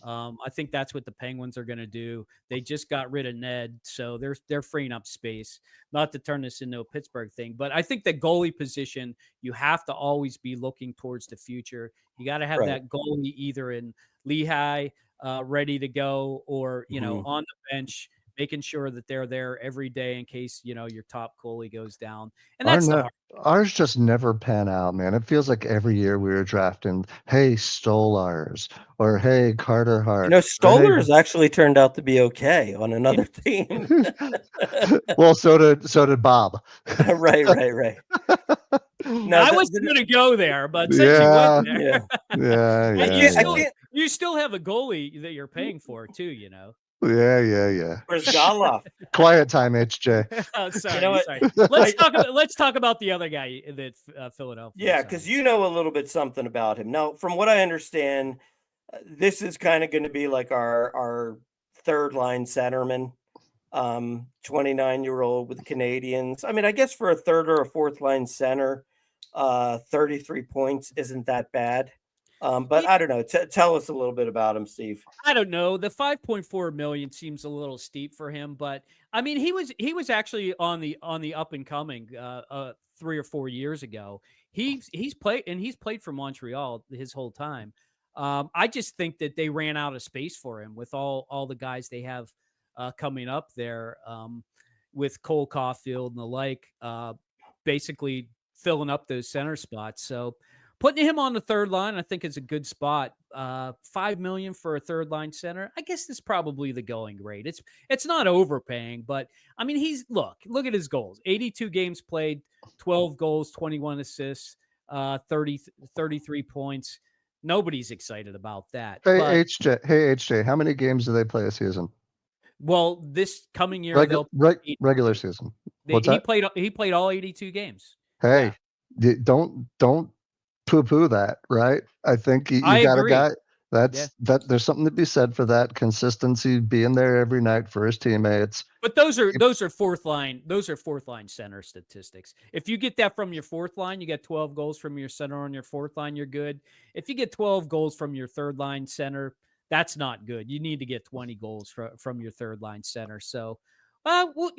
I think that's what the Penguins are going to do. They just got rid of Ned, so they're freeing up space. Not to turn this into a Pittsburgh thing, but I think the goalie position, you have to always be looking towards the future. You got to have that goalie either in Lehigh ready to go or on the bench, making sure that they're there every day in case your top goalie goes down. And that's ours just never pan out, man. It feels like every year we were drafting, hey, Stolars, or hey, Carter Hart. Stolar has actually turned out to be okay on another team. Well, so did Bob. Right. No, I wasn't going to go there, but since you went there, you still have a goalie that you're paying for too, Yeah. Where's Goloff? Quiet time, HJ. Oh, sorry. Let's talk about the other guy that Philadelphia. Yeah, because a little bit something about him. Now, from what I understand, this is kind of going to be like our third line centerman, 29-year-old with the Canadians. I mean, I guess for a third or a fourth line center, 33 points isn't that bad. But I don't know. Tell us a little bit about him, Steve. I don't know. The $5.4 million seems a little steep for him, but I mean, he was actually on the up and coming 3 or 4 years ago. He's played for Montreal his whole time. I just think that they ran out of space for him with all the guys they have coming up there with Cole Caulfield and the like, basically filling up those center spots. So putting him on the third line, I think, is a good spot. $5 million for a third line center, I guess, is probably the going rate. It's not overpaying, but I mean, look at his goals: 82 games played, 12 goals, 21 assists, 33 points. Nobody's excited about that. Hey, HJ, how many games do they play a season? Well, this coming year, regular season. He played all 82 games. Hey, don't poo-poo that, right? I think you got agree. a guy that there's something to be said for that consistency, being there every night for his teammates. But those are fourth line center statistics. If you get that from your fourth line, you get 12 goals from your center on your fourth line, you're good. If you get 12 goals from your third line center, That's not good. You need to get 20 goals from your third line center. So, well,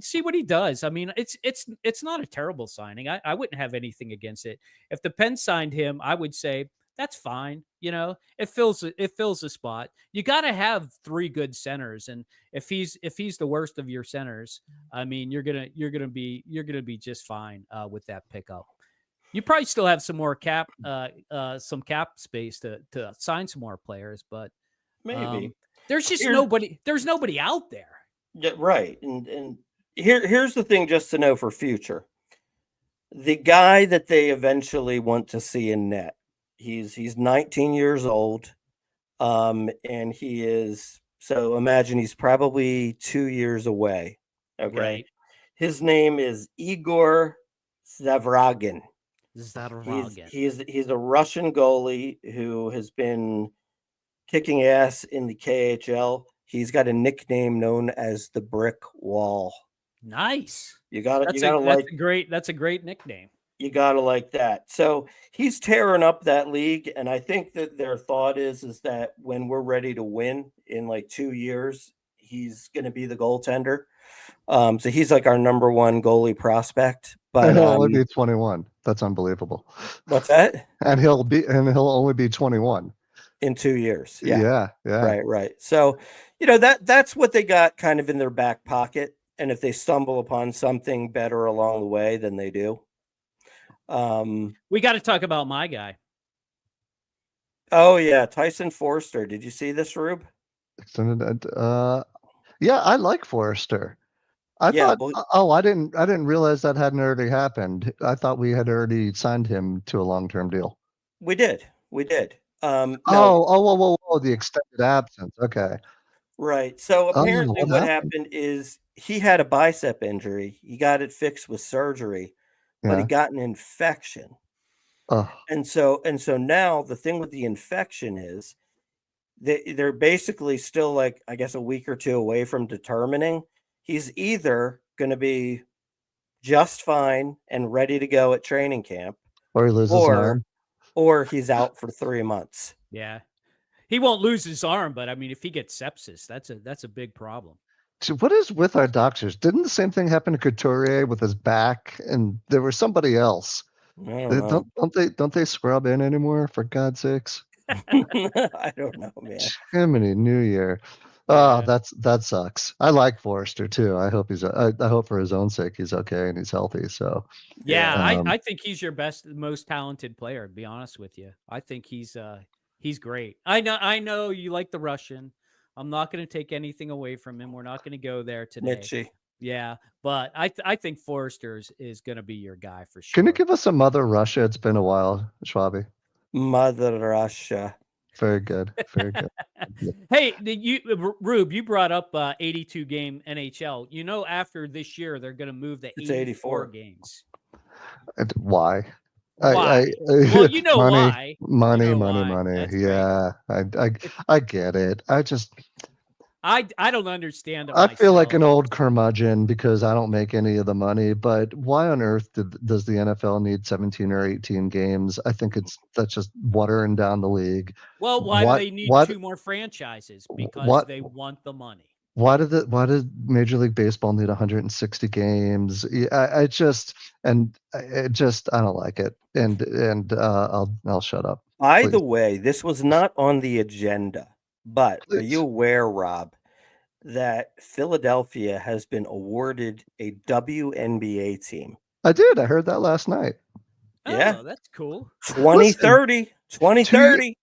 see what he does. I mean, it's not a terrible signing. I wouldn't have anything against it. If the Pens signed him, I would say that's fine. It fills a spot. You got to have 3 good centers, and if he's the worst of your centers, I mean, you're gonna be just fine with that pickup. You probably still have some more cap space to sign some more players, but Maybe there's just nobody. There's nobody out there. Yeah, right. And here's the thing, just to know for future. The guy that they eventually want to see in net, he's 19 years old, and he is, so imagine he's probably 2 years away. Okay, Right. his name is Igor Zavragin. Zavragin. He's a Russian goalie who has been kicking ass in the KHL. He's got a nickname known as the Brick Wall. Nice. That's a great nickname. You gotta like that. So he's tearing up that league, and I think that their thought is that when we're ready to win in like 2 years, he's going to be the goaltender. So he's like our number 1 goalie prospect. But and he'll only be 21. That's unbelievable. What's that? And he'll only be 21 in 2 years. Yeah. Right. So that's what they got kind of in their back pocket, and if they stumble upon something better along the way, then they do. We got to talk about my guy. Oh yeah, Tyson Forster. Did you see this, Rube? Yeah, I like Forster. I didn't realize that hadn't already happened. I thought we had already signed him to a long-term deal. We did. No. The extended absence. Okay. Right. So apparently what happened is he had a bicep injury. He got it fixed with surgery, but he got an infection. And so now the thing with the infection is they're basically still, like, I guess, a week or 2 away from determining he's either going to be just fine and ready to go at training camp, or he loses his arm, or he's out for 3 months. Yeah. He won't lose his arm, but I mean, if he gets sepsis, that's a big problem. So what is with our doctors? Didn't the same thing happen to Couturier with his back? And there was somebody else. Don't they scrub in anymore, for God's sakes? I don't know, man. Jiminy New Year. Oh, that sucks. I like Forster too. I hope I hope for his own sake he's okay and he's healthy. So I think he's your most talented player, to be honest with you. I think he's great. I know you like the Russian. I'm not going to take anything away from him. We're not going to go there today. Mitchie. Yeah, but I think Forster is going to be your guy for sure. Can you give us a Mother Russia? It's been a while, Schwalbe. Mother Russia. Very good. Very good. Hey, Rube, you brought up 82 game NHL. After this year, they're going to move to 84 games. Why? Why? Well, you know why. Money. That's yeah, I get it. I don't understand it. I feel like an old curmudgeon because I don't make any of the money. But why on earth does the NFL need 17 or 18 games? I think that's just watering down the league. Well, why do they need 2 more franchises? Because they want the money. Why did Major League Baseball need 160 games? I don't like it. And I'll shut up. By the way, this was not on the agenda. But are you aware, Rob, that Philadelphia has been awarded a WNBA team? I did. I heard that last night. Yeah. Oh, that's cool. 2030. 2030.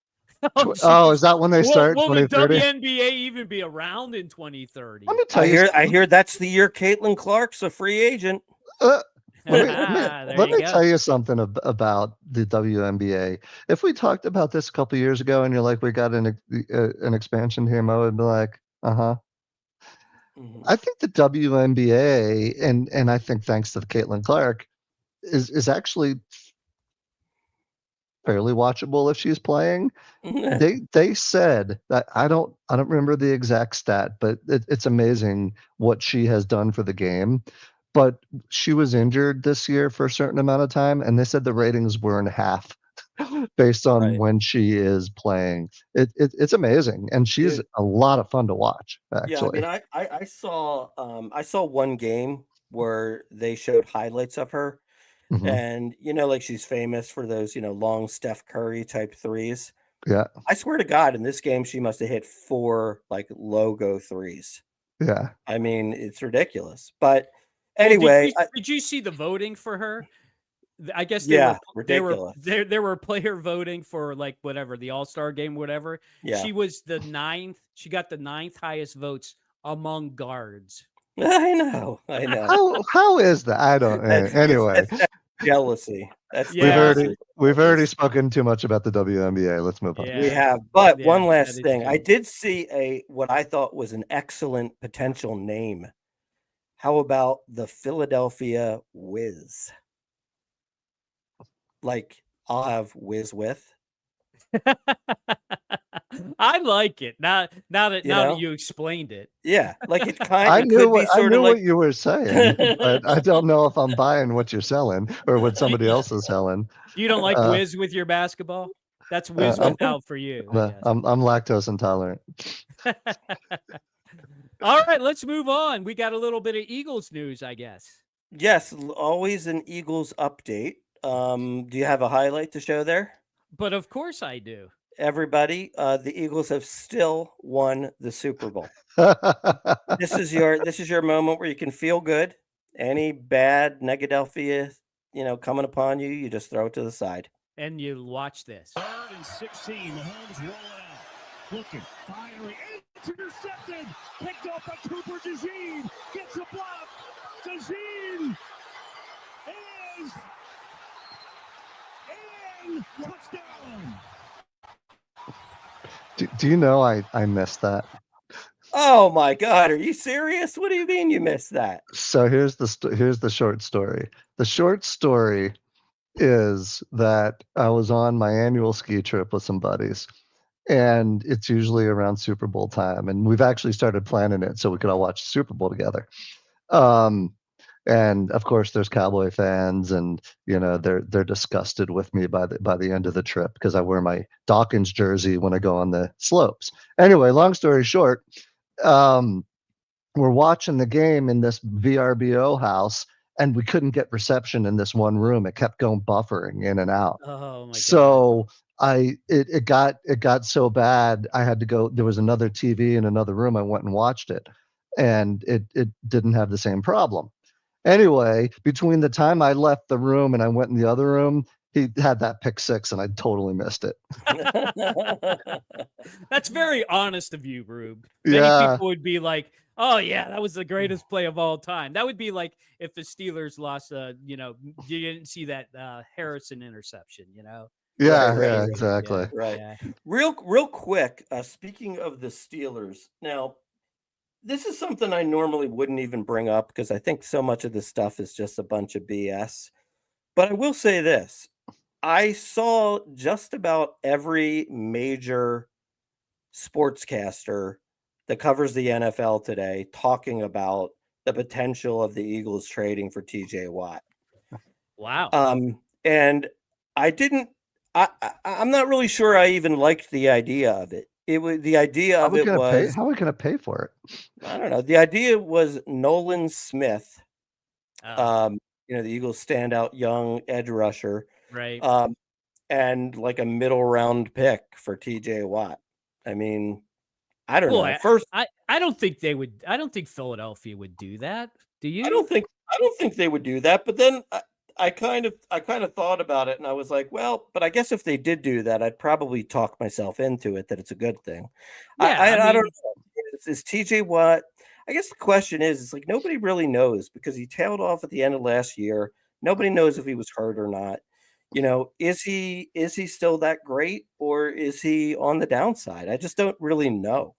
Oh, is that when they start? Will the WNBA even be around in 2030? Let me tell you. I hear that's the year Caitlin Clark's a free agent. Let me tell you something about the WNBA. If we talked about this a couple years ago and you're like, we got an expansion here, I would be like, I think the WNBA, and I think thanks to Caitlin Clark, is actually fairly watchable if she's playing. They said that I don't remember the exact stat, but it's amazing what she has done for the game. But she was injured this year for a certain amount of time, and they said the ratings were in half. based on Right. when she is playing. It's amazing, and she's Dude. a lot of fun to watch. Yeah, I Actually, mean, I saw one game where they showed highlights of her, hmm and like she's famous for those long Steph Curry type threes. yeah, I swear to God, in this game, she must have hit 4 like logo threes. yeah. I mean, it's ridiculous. But Well, anyway, did you see the voting for her? I guess yeah, ridiculous. there were player voting for like whatever the All-Star game, whatever. Yeah, She was the ninth. She got the ninth highest votes among guards. I know, I know. How is that? I don't. Anyway, That's jealousy. That's we've Yeah. jealousy. already spoken too much about the WNBA. Let's move on. We Yeah. have, but Yeah, one that last is thing. I true. did see what I thought was an excellent potential name. How about the Philadelphia Whiz? Like I'll have Whiz with, I like it. Now that you know? you explained it. Yeah, like it I could be I sort of knew like what you were saying, but I don't know if I'm buying what you're selling or what somebody You, else is selling. you don't like Uh, whiz with your basketball? That's whiz without for you, I guess. I'm lactose intolerant. All right, let's move on. We got a little bit of Eagles news, I guess. yes, always an Eagles update. Do you have a highlight to show there? But of course I do. Everybody, the Eagles have still won the Super Bowl. This is your moment where you can feel good. Any bad Negadelphia, coming upon you, you just throw it to the side. And you watch this. 3rd and 16. Mahomes rolling out. Looking, firing. It's intercepted. Picked up by Cooper DeJean. Gets a block. DeJean is in. Touchdown. Do you know I missed that? Oh my God, are you serious? What do you mean you missed that? So here's the short story. The short story is that I was on my annual ski trip with some buddies, and it's usually around Super Bowl time, and we've actually started planning it so we could all watch the Super Bowl together. Um, and of course, there's Cowboy fans, and they're disgusted with me by the end of the trip because I wear my Dawkins jersey when I go on the slopes. Anyway, long story short, um, we're watching the game in this VRBO house, and we couldn't get reception in this one room. It kept going buffering in and out. Oh my God. So it got so bad I had to go. There was another TV in another room. I went and watched it, and it didn't have the same problem. Anyway, between the time I left the room and I went in the other room, he had that pick six, and I totally missed it. That's very honest of you, Rube. Many Yeah. people would be like, "Oh yeah, that was the greatest play of all time." That would be like if the Steelers lost. You didn't see that Harrison interception. Yeah, Right, yeah, right, exactly. Right. Yeah. Real quick, speaking of the Steelers, now this is something I normally wouldn't even bring up because I think so much of this stuff is just a bunch of BS. But I will say this. I saw just about every major sportscaster that covers the NFL today talking about the potential of the Eagles trading for TJ Watt. Wow. And I didn't I'm not really sure I even liked the idea of it. It was the idea How of are we it gonna pay? was How are we gonna pay for it? I don't know. The idea was Nolan Smith, Oh, the Eagles standout young edge rusher, right. and like a middle round pick for TJ Watt. I mean, I don't Well, know. First, I don't think they would. I don't think Philadelphia would do that. Do you? I don't think they would do that. But then I kind of thought about it, and I was like, well, but I guess if they did do that, I'd probably talk myself into it that it's a good thing. Yeah, I don't know. Is TJ Watt? I guess the question is, it's like nobody really knows because he tailed off at the end of last year. Nobody knows if he was hurt or not. Is he still that great or is he on the downside? I just don't really know.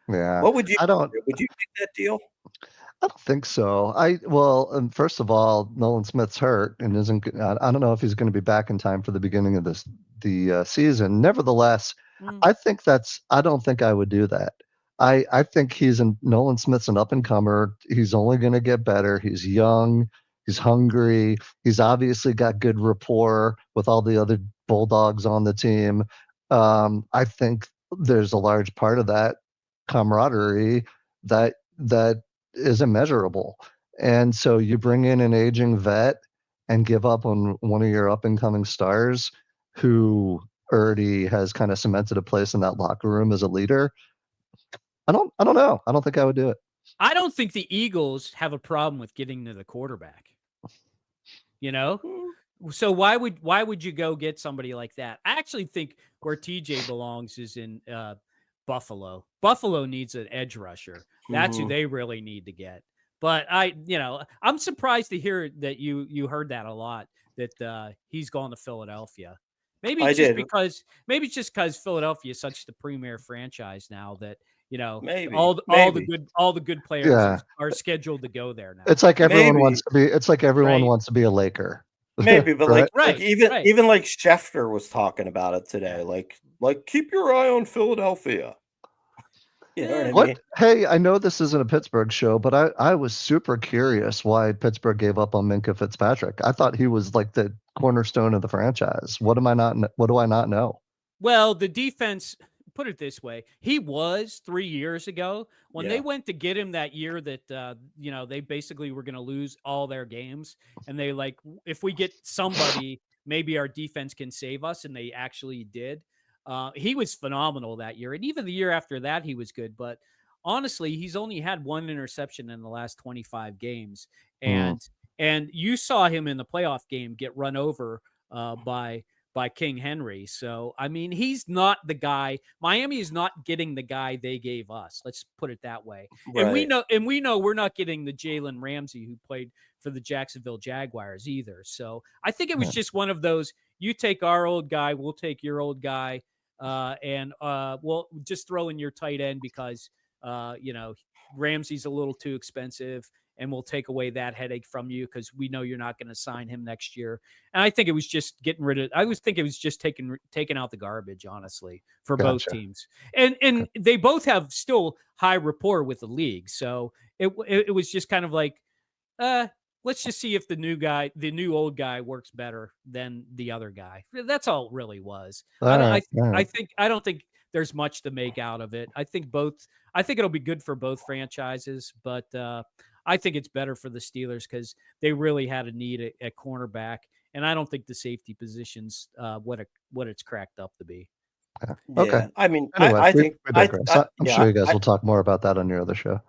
Yeah. What would you I don't do? Would you take that deal? I don't think so. First of all, Nolan Smith's hurt and isn't. I don't know if he's going to be back in time for the beginning of the season. Nevertheless, Mm. I don't think I would do that. I think Nolan Smith's an up and comer. He's only going to get better. He's young. He's hungry. He's obviously got good rapport with all the other Bulldogs on the team. I think there's a large part of that camaraderie that is immeasurable. And so you bring in an aging vet and give up on one of your up and coming stars who already has kind of cemented a place in that locker room as a leader. I don't know. I don't think I would do it. I don't think the Eagles have a problem with getting to the quarterback. So why would you go get somebody like that? I actually think where TJ belongs is in Buffalo. Buffalo needs an edge rusher. That's who they really need to get. But I'm surprised to hear that you heard that a lot, that he's gone to Philadelphia. Maybe it's just because Philadelphia is such the premier franchise now that all the good players are scheduled to go there now. It's like everyone wants to be. It's like everyone wants to be a Laker. Maybe, but right? even like Schefter was talking about it today. Like keep your eye on Philadelphia. You know what I mean? Hey, I know this isn't a Pittsburgh show, but I was super curious why Pittsburgh gave up on Minkah Fitzpatrick. I thought he was like the cornerstone of the franchise. What do I not know? Well, the defense, put it this way, he was 3 years ago when they went to get him that year that they basically were going to lose all their games, and they if we get somebody, maybe our defense can save us, and they actually did. He was phenomenal that year. And even the year after that, he was good. But honestly, he's only had one interception in the last 25 games. And you saw him in the playoff game get run over by King Henry. So, I mean, he's not the guy. Miami is not getting the guy they gave us. Let's put it that way. Right. And we know we're not getting the Jalen Ramsey who played for the Jacksonville Jaguars either. So I think it was just one of those, you take our old guy, we'll take your old guy. And we'll just throw in your tight end because, Ramsey's a little too expensive, and we'll take away that headache from you because we know you're not going to sign him next year. And I think it was just taking out the garbage, honestly, for both teams. And they both have still high rapport with the league. So it was just kind of like, let's just see if the new old guy works better than the other guy. That's all it really was. I don't think there's much to make out of it. I think it'll be good for both franchises, but I think it's better for the Steelers because they really had a need at cornerback, and I don't think the safety position's what it's cracked up to be. Okay. Yeah. I mean, anyway, I think I'm sure you guys will talk more about that on your other show.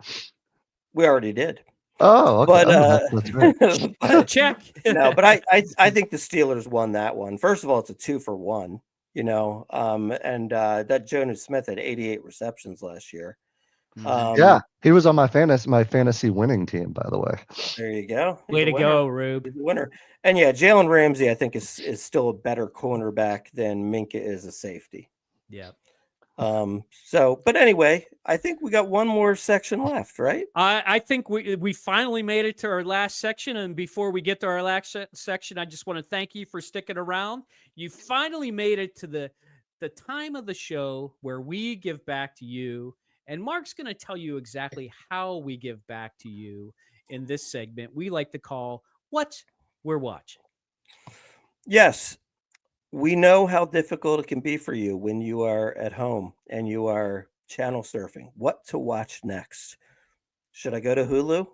We already did. Oh, okay. But that's great. Check. No, but I think the Steelers won that one. First of all, it's a 2-for-1, and that Jonas Smith had 88 receptions last year. Yeah, he was on my fantasy winning team, by the way. There you go. Way to go, Rube. He's a winner. And yeah, Jalen Ramsey, I think, is still a better cornerback than Minkah is a safety. Yeah. But anyway, I think we got one more section left, right? I think we finally made it to our last section. And before we get to our last section, I just want to thank you for sticking around. You finally made it to the time of the show where we give back to you. And Mark's going to tell you exactly how we give back to you in this segment we like to call What We're Watching. Yes. We know how difficult it can be for you when you are at home and you are channel surfing. What to watch next? Should I go to Hulu?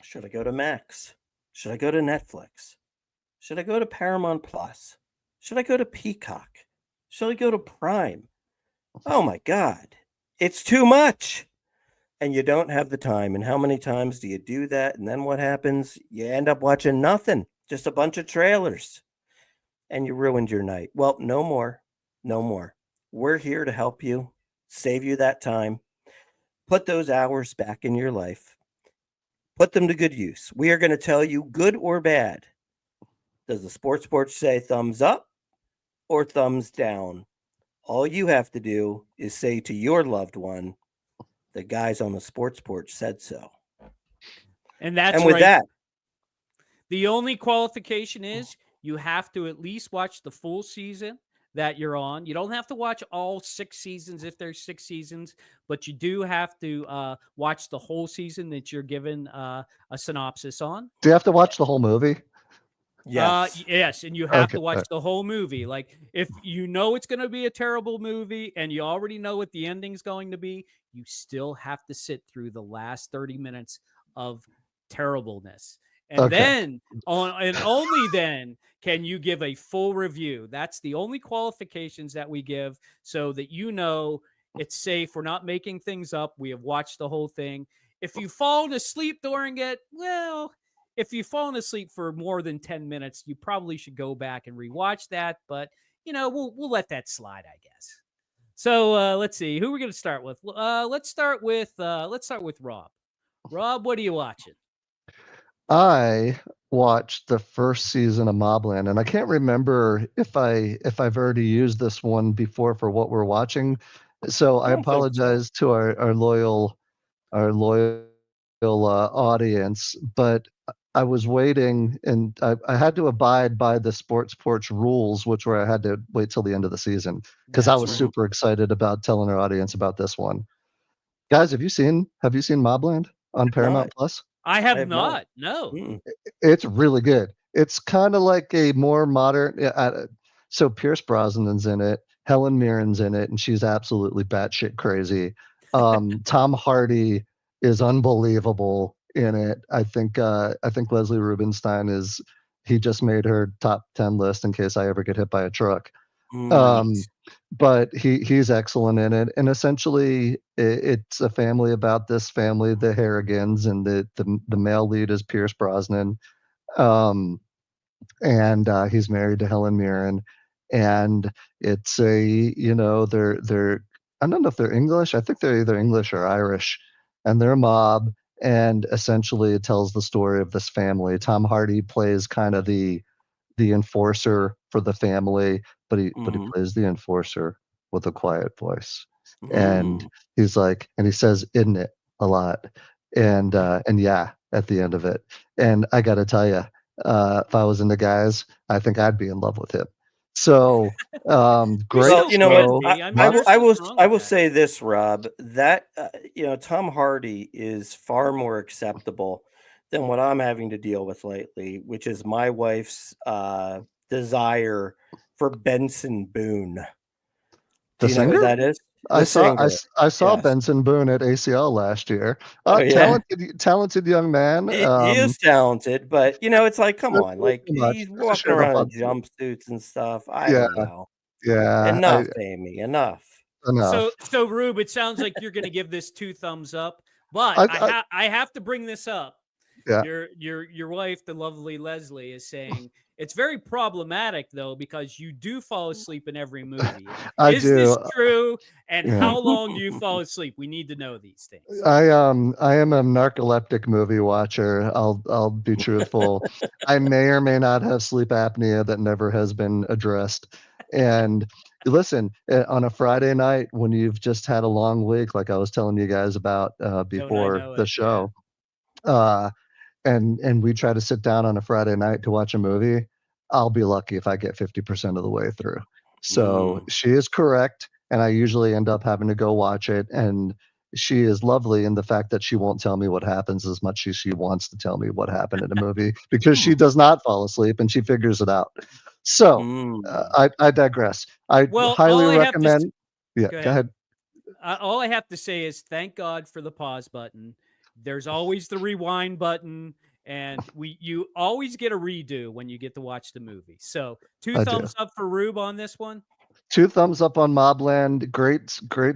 Should I go to Max? Should I go to Netflix? Should I go to Paramount Plus? Should I go to Peacock? Should I go to Prime? Oh my God, it's too much. And you don't have the time. And how many times do you do that? And then what happens? You end up watching nothing, just a bunch of trailers. And you ruined your night. Well, no more. We're here to help you, save you that time, put those hours back in your life, put them to good use. We are going to tell you good or bad. Does the sports porch say thumbs up or thumbs down? All you have to do is say to your loved one, the guys on the sports porch said so. And with that, the only qualification is you have to at least watch the full season that you're on. You don't have to watch all 6 seasons if there's 6 seasons, but you do have to watch the whole season that you're given a synopsis on. Do you have to watch the whole movie? Yes. Yes, and you have Okay. to watch the whole movie. Like, if you know it's going to be a terrible movie and you already know what the ending's going to be, you still have to sit through the last 30 minutes of terribleness. And Okay. then, and only then, can you give a full review. That's the only qualifications that we give, so that you know it's safe. We're not making things up. We have watched the whole thing. If you've fallen asleep during it, well, if you've fallen asleep for more than 10 minutes, you probably should go back and rewatch that. But, we'll let that slide, I guess. So let's see. Who we're going to start with? Let's start with Rob. Rob, what are you watching? I watched the first season of Mobland, and I can't remember if I've already used this one before for what we're watching. So I don't think so. apologize to our loyal audience, but I was waiting, and I had to abide by the Sports Porch rules, which were I had to wait till the end of the season because I That's was right. super excited about telling our audience about this one. Guys, have you seen Mobland on Paramount Plus? I I have have not. not. No. Mm-mm. It's really good. It's kind of like a more modern. So Pierce Brosnan's in it, Helen Mirren's in it, and she's absolutely batshit crazy. Tom Hardy is unbelievable in it. I think Leslie Rubinstein he just made her top 10 list in case I ever get hit by a truck. Mm. But he's excellent in it, and essentially it's a family about this family, the Harrigans, and the male lead is Pierce Brosnan, and he's married to Helen Mirren, and it's they're I don't know if they're English. I think they're either English or Irish, and they're a mob, and essentially it tells the story of this family. Tom Hardy plays kind of the enforcer for the family, but he plays the enforcer with a quiet voice. And he's like, and he says, "Isn't it?" a lot. And yeah, at the end of it. And I got to tell you, if I was into guys, I think I'd be in love with him. So, great Well, you know what? show. I will say this, Rob, that Tom Hardy is far more acceptable than what I'm having to deal with lately, which is my wife's desire for Benson Boone. Do The you know who singer? that is? I The saw singer. I saw Yes. Benson Boone at ACL last year. Oh, yeah. Talented young man. He is talented, but it's like, come That's on, a little like too much. he's That's a walking shirt around in above it. jumpsuits and stuff. I Yeah, don't know. yeah. Enough, Amy. Enough. Enough. So Rube, it sounds like you're going to give this 2 thumbs up, but I have to bring this up. Yeah. Your wife, the lovely Leslie, is saying it's very problematic though, because you do fall asleep in every movie. Is this true? And how long do you fall asleep? We need to know these things. I am a narcoleptic movie watcher. I'll be truthful. I may or may not have sleep apnea that never has been addressed. And listen, on a Friday night when you've just had a long week, like I was telling you guys about before the show, and we try to sit down on a Friday night to watch a movie, I'll be lucky if I get 50% of the way through. So she is correct, and I usually end up having to go watch it. And she is lovely in the fact that she won't tell me what happens as much as she wants to tell me what happened in a movie, because she does not fall asleep and she figures it out. So I digress. I highly recommend. Yeah, go ahead. All I have to say is thank God for the pause button. There's always the rewind button, and you always get a redo when you get to watch the movie. So 2 thumbs up for Rube on this one. 2 thumbs up on Mobland. Great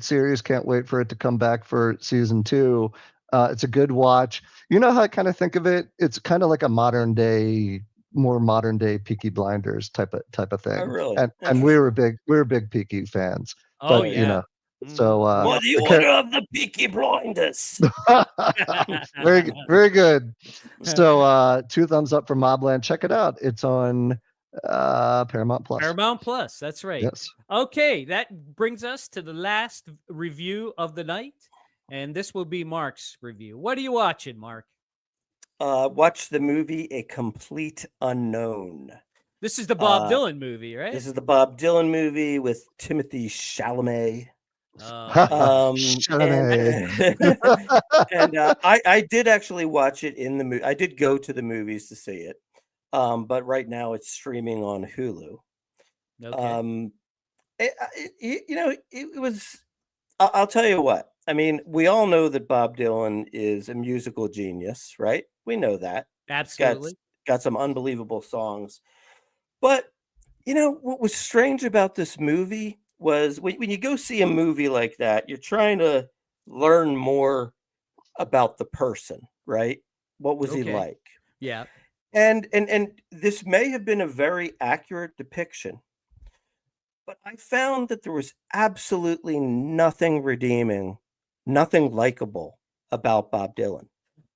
series. Can't wait for it to come back for season 2. It's a good watch. You know how I kind of think of it? It's kind of like a more modern day Peaky Blinders type of thing. Oh, really? And we were big Peaky fans. Oh, but, yeah. So what do you order of the Peaky Blinders? very good. So 2 thumbs up for Mobland. Check it out. It's on Paramount Plus. Paramount Plus. That's right. Yes. Okay, that brings us to the last review of the night, and this will be Mark's review. What are you watching, Mark? Watch the movie A Complete Unknown. This is the Bob Dylan movie, right? This is the Bob Dylan movie with Timothy Chalamet. And I did actually watch it in the movie. I did go to the movies to see it. but right now it's streaming on Hulu. Okay. It was. I'll tell you what. I mean, we all know that Bob Dylan is a musical genius, right? We know that. Got Absolutely. got some unbelievable songs. But what was strange about this movie was when you go see a movie like that, you're trying to learn more about the person, right? What was he Okay. like? Yeah. And this may have been a very accurate depiction, but I found that there was absolutely nothing redeeming, nothing likable about Bob Dylan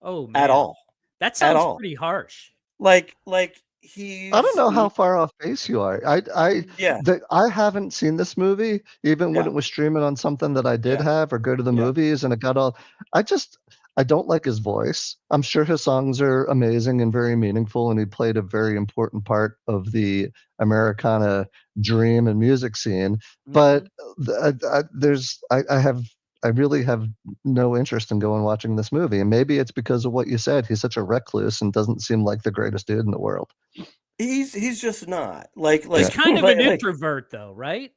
Oh at man, all. that At sounds all. pretty harsh. Like I don't he's know how far off base you are. yeah, I haven't seen this movie, even when yeah, it was streaming on something that I did yeah, have or go to the yeah. movies, and it got all. I just I don't like his voice. I'm sure his songs are amazing and very meaningful, and he played a very important part of the Americana dream and music scene. But Mhm. I really have no interest in going watching this movie, and maybe it's because of what you said. He's such a recluse and doesn't seem like the greatest dude in the world. He's just not. Like He's like kind of an introvert though, right?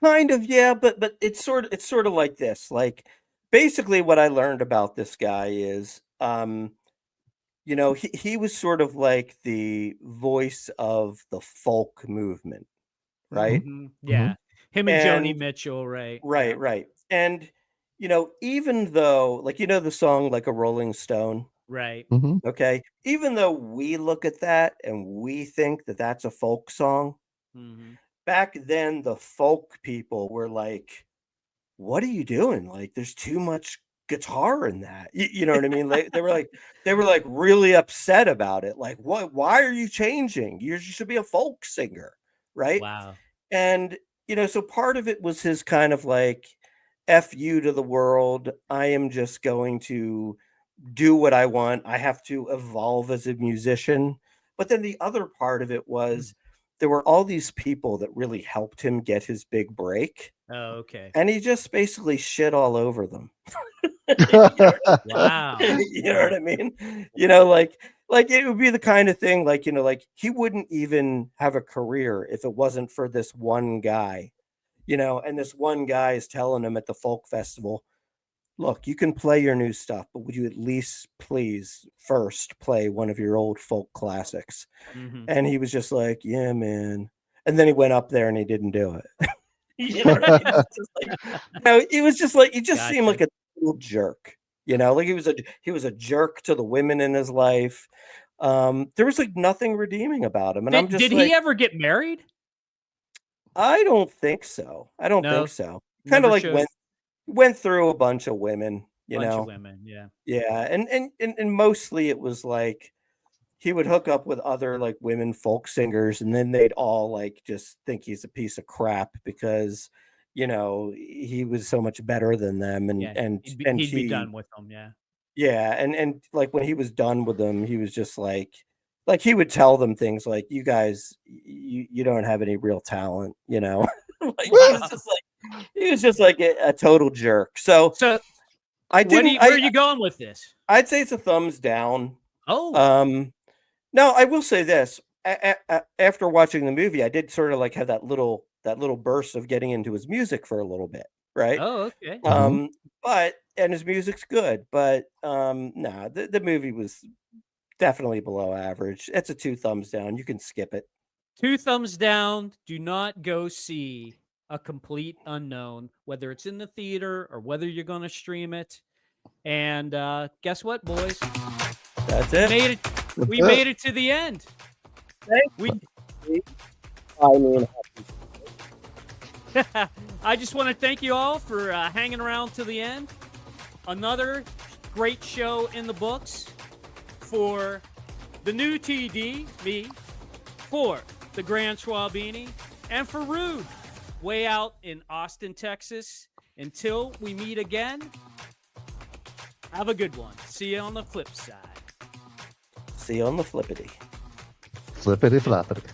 kind of, yeah, but it's sort of like this. Like basically what I learned about this guy is he was sort of like the voice of the folk movement, right? Yeah. Mhm. Him and Joni And Mitchell, right? Yeah. right. And even though like the song like a Rolling Stone, Right. Mhm. okay? Even though we look at that and we think that that's a folk song, Mhm. back then the folk people were like, "What are you doing? Like, there's too much guitar in that." You know what I mean? They were like really upset about it. Like, "What? Why are you changing? You should be a folk singer, right?" Wow. And so part of it was his kind of like, "F you to the world. I am just going to do what I want. I have to evolve as a musician." But then the other part of it was there were all these people that really helped him get his big break, Oh, okay. and he just basically shit all over them. Wow. You know Wow. what I mean? Like it would be the kind of thing like, like he wouldn't even have a career if it wasn't for this one guy, and this one guy is telling him at the folk festival, "Look, you can play your new stuff, but would you at least please first play one of your old folk classics?" Mhm. And he was just like, "Yeah, man." And then he went up there and he didn't do it. You know what I mean? It's just like, he was just like he just seemed Gotcha. like a little jerk, like he was a jerk to the women in his life. There was like nothing redeeming about him. And I'm Did just he like, ever get married? I don't think so. I don't think No. so. Kind of Never like showed went through a bunch of women, bunch of women. Yeah. Yeah, and mostly it was like he would hook up with other like women folk singers, and then they'd all like just think he's a piece of crap because he was so much better than them, and Yeah. and He'd be and he'd be he done with them. Yeah. yeah, and like when he was done with them, he was just like he would tell them things like, "You guys, you don't have any real talent," like Wow. he was just like a total jerk. So So I didn't where are you going with this? I'd say it's a thumbs down. Oh. Um, no, I will say this. After watching the movie, I did sort of like have that little burst of getting into his music for a little bit, right? Oh, okay. Mhm. But and his music's good, but nah, the movie was definitely below average. It's a two thumbs down. You can skip it. 2 thumbs down. Do not go see a complete unknown, whether it's in the theater or whether you're going to stream it. And guess what, boys? That's We it. made it. That's We it. made it to the end. We. I mean, I just want to thank you all for hanging around to the end. Another great show in the books for the new TD, me, for the Grand Schwalbini, and for Rube, way out in Austin, Texas. Until we meet again, have a good one. See you on the flip side. see you on the flippity. Flippity floppity.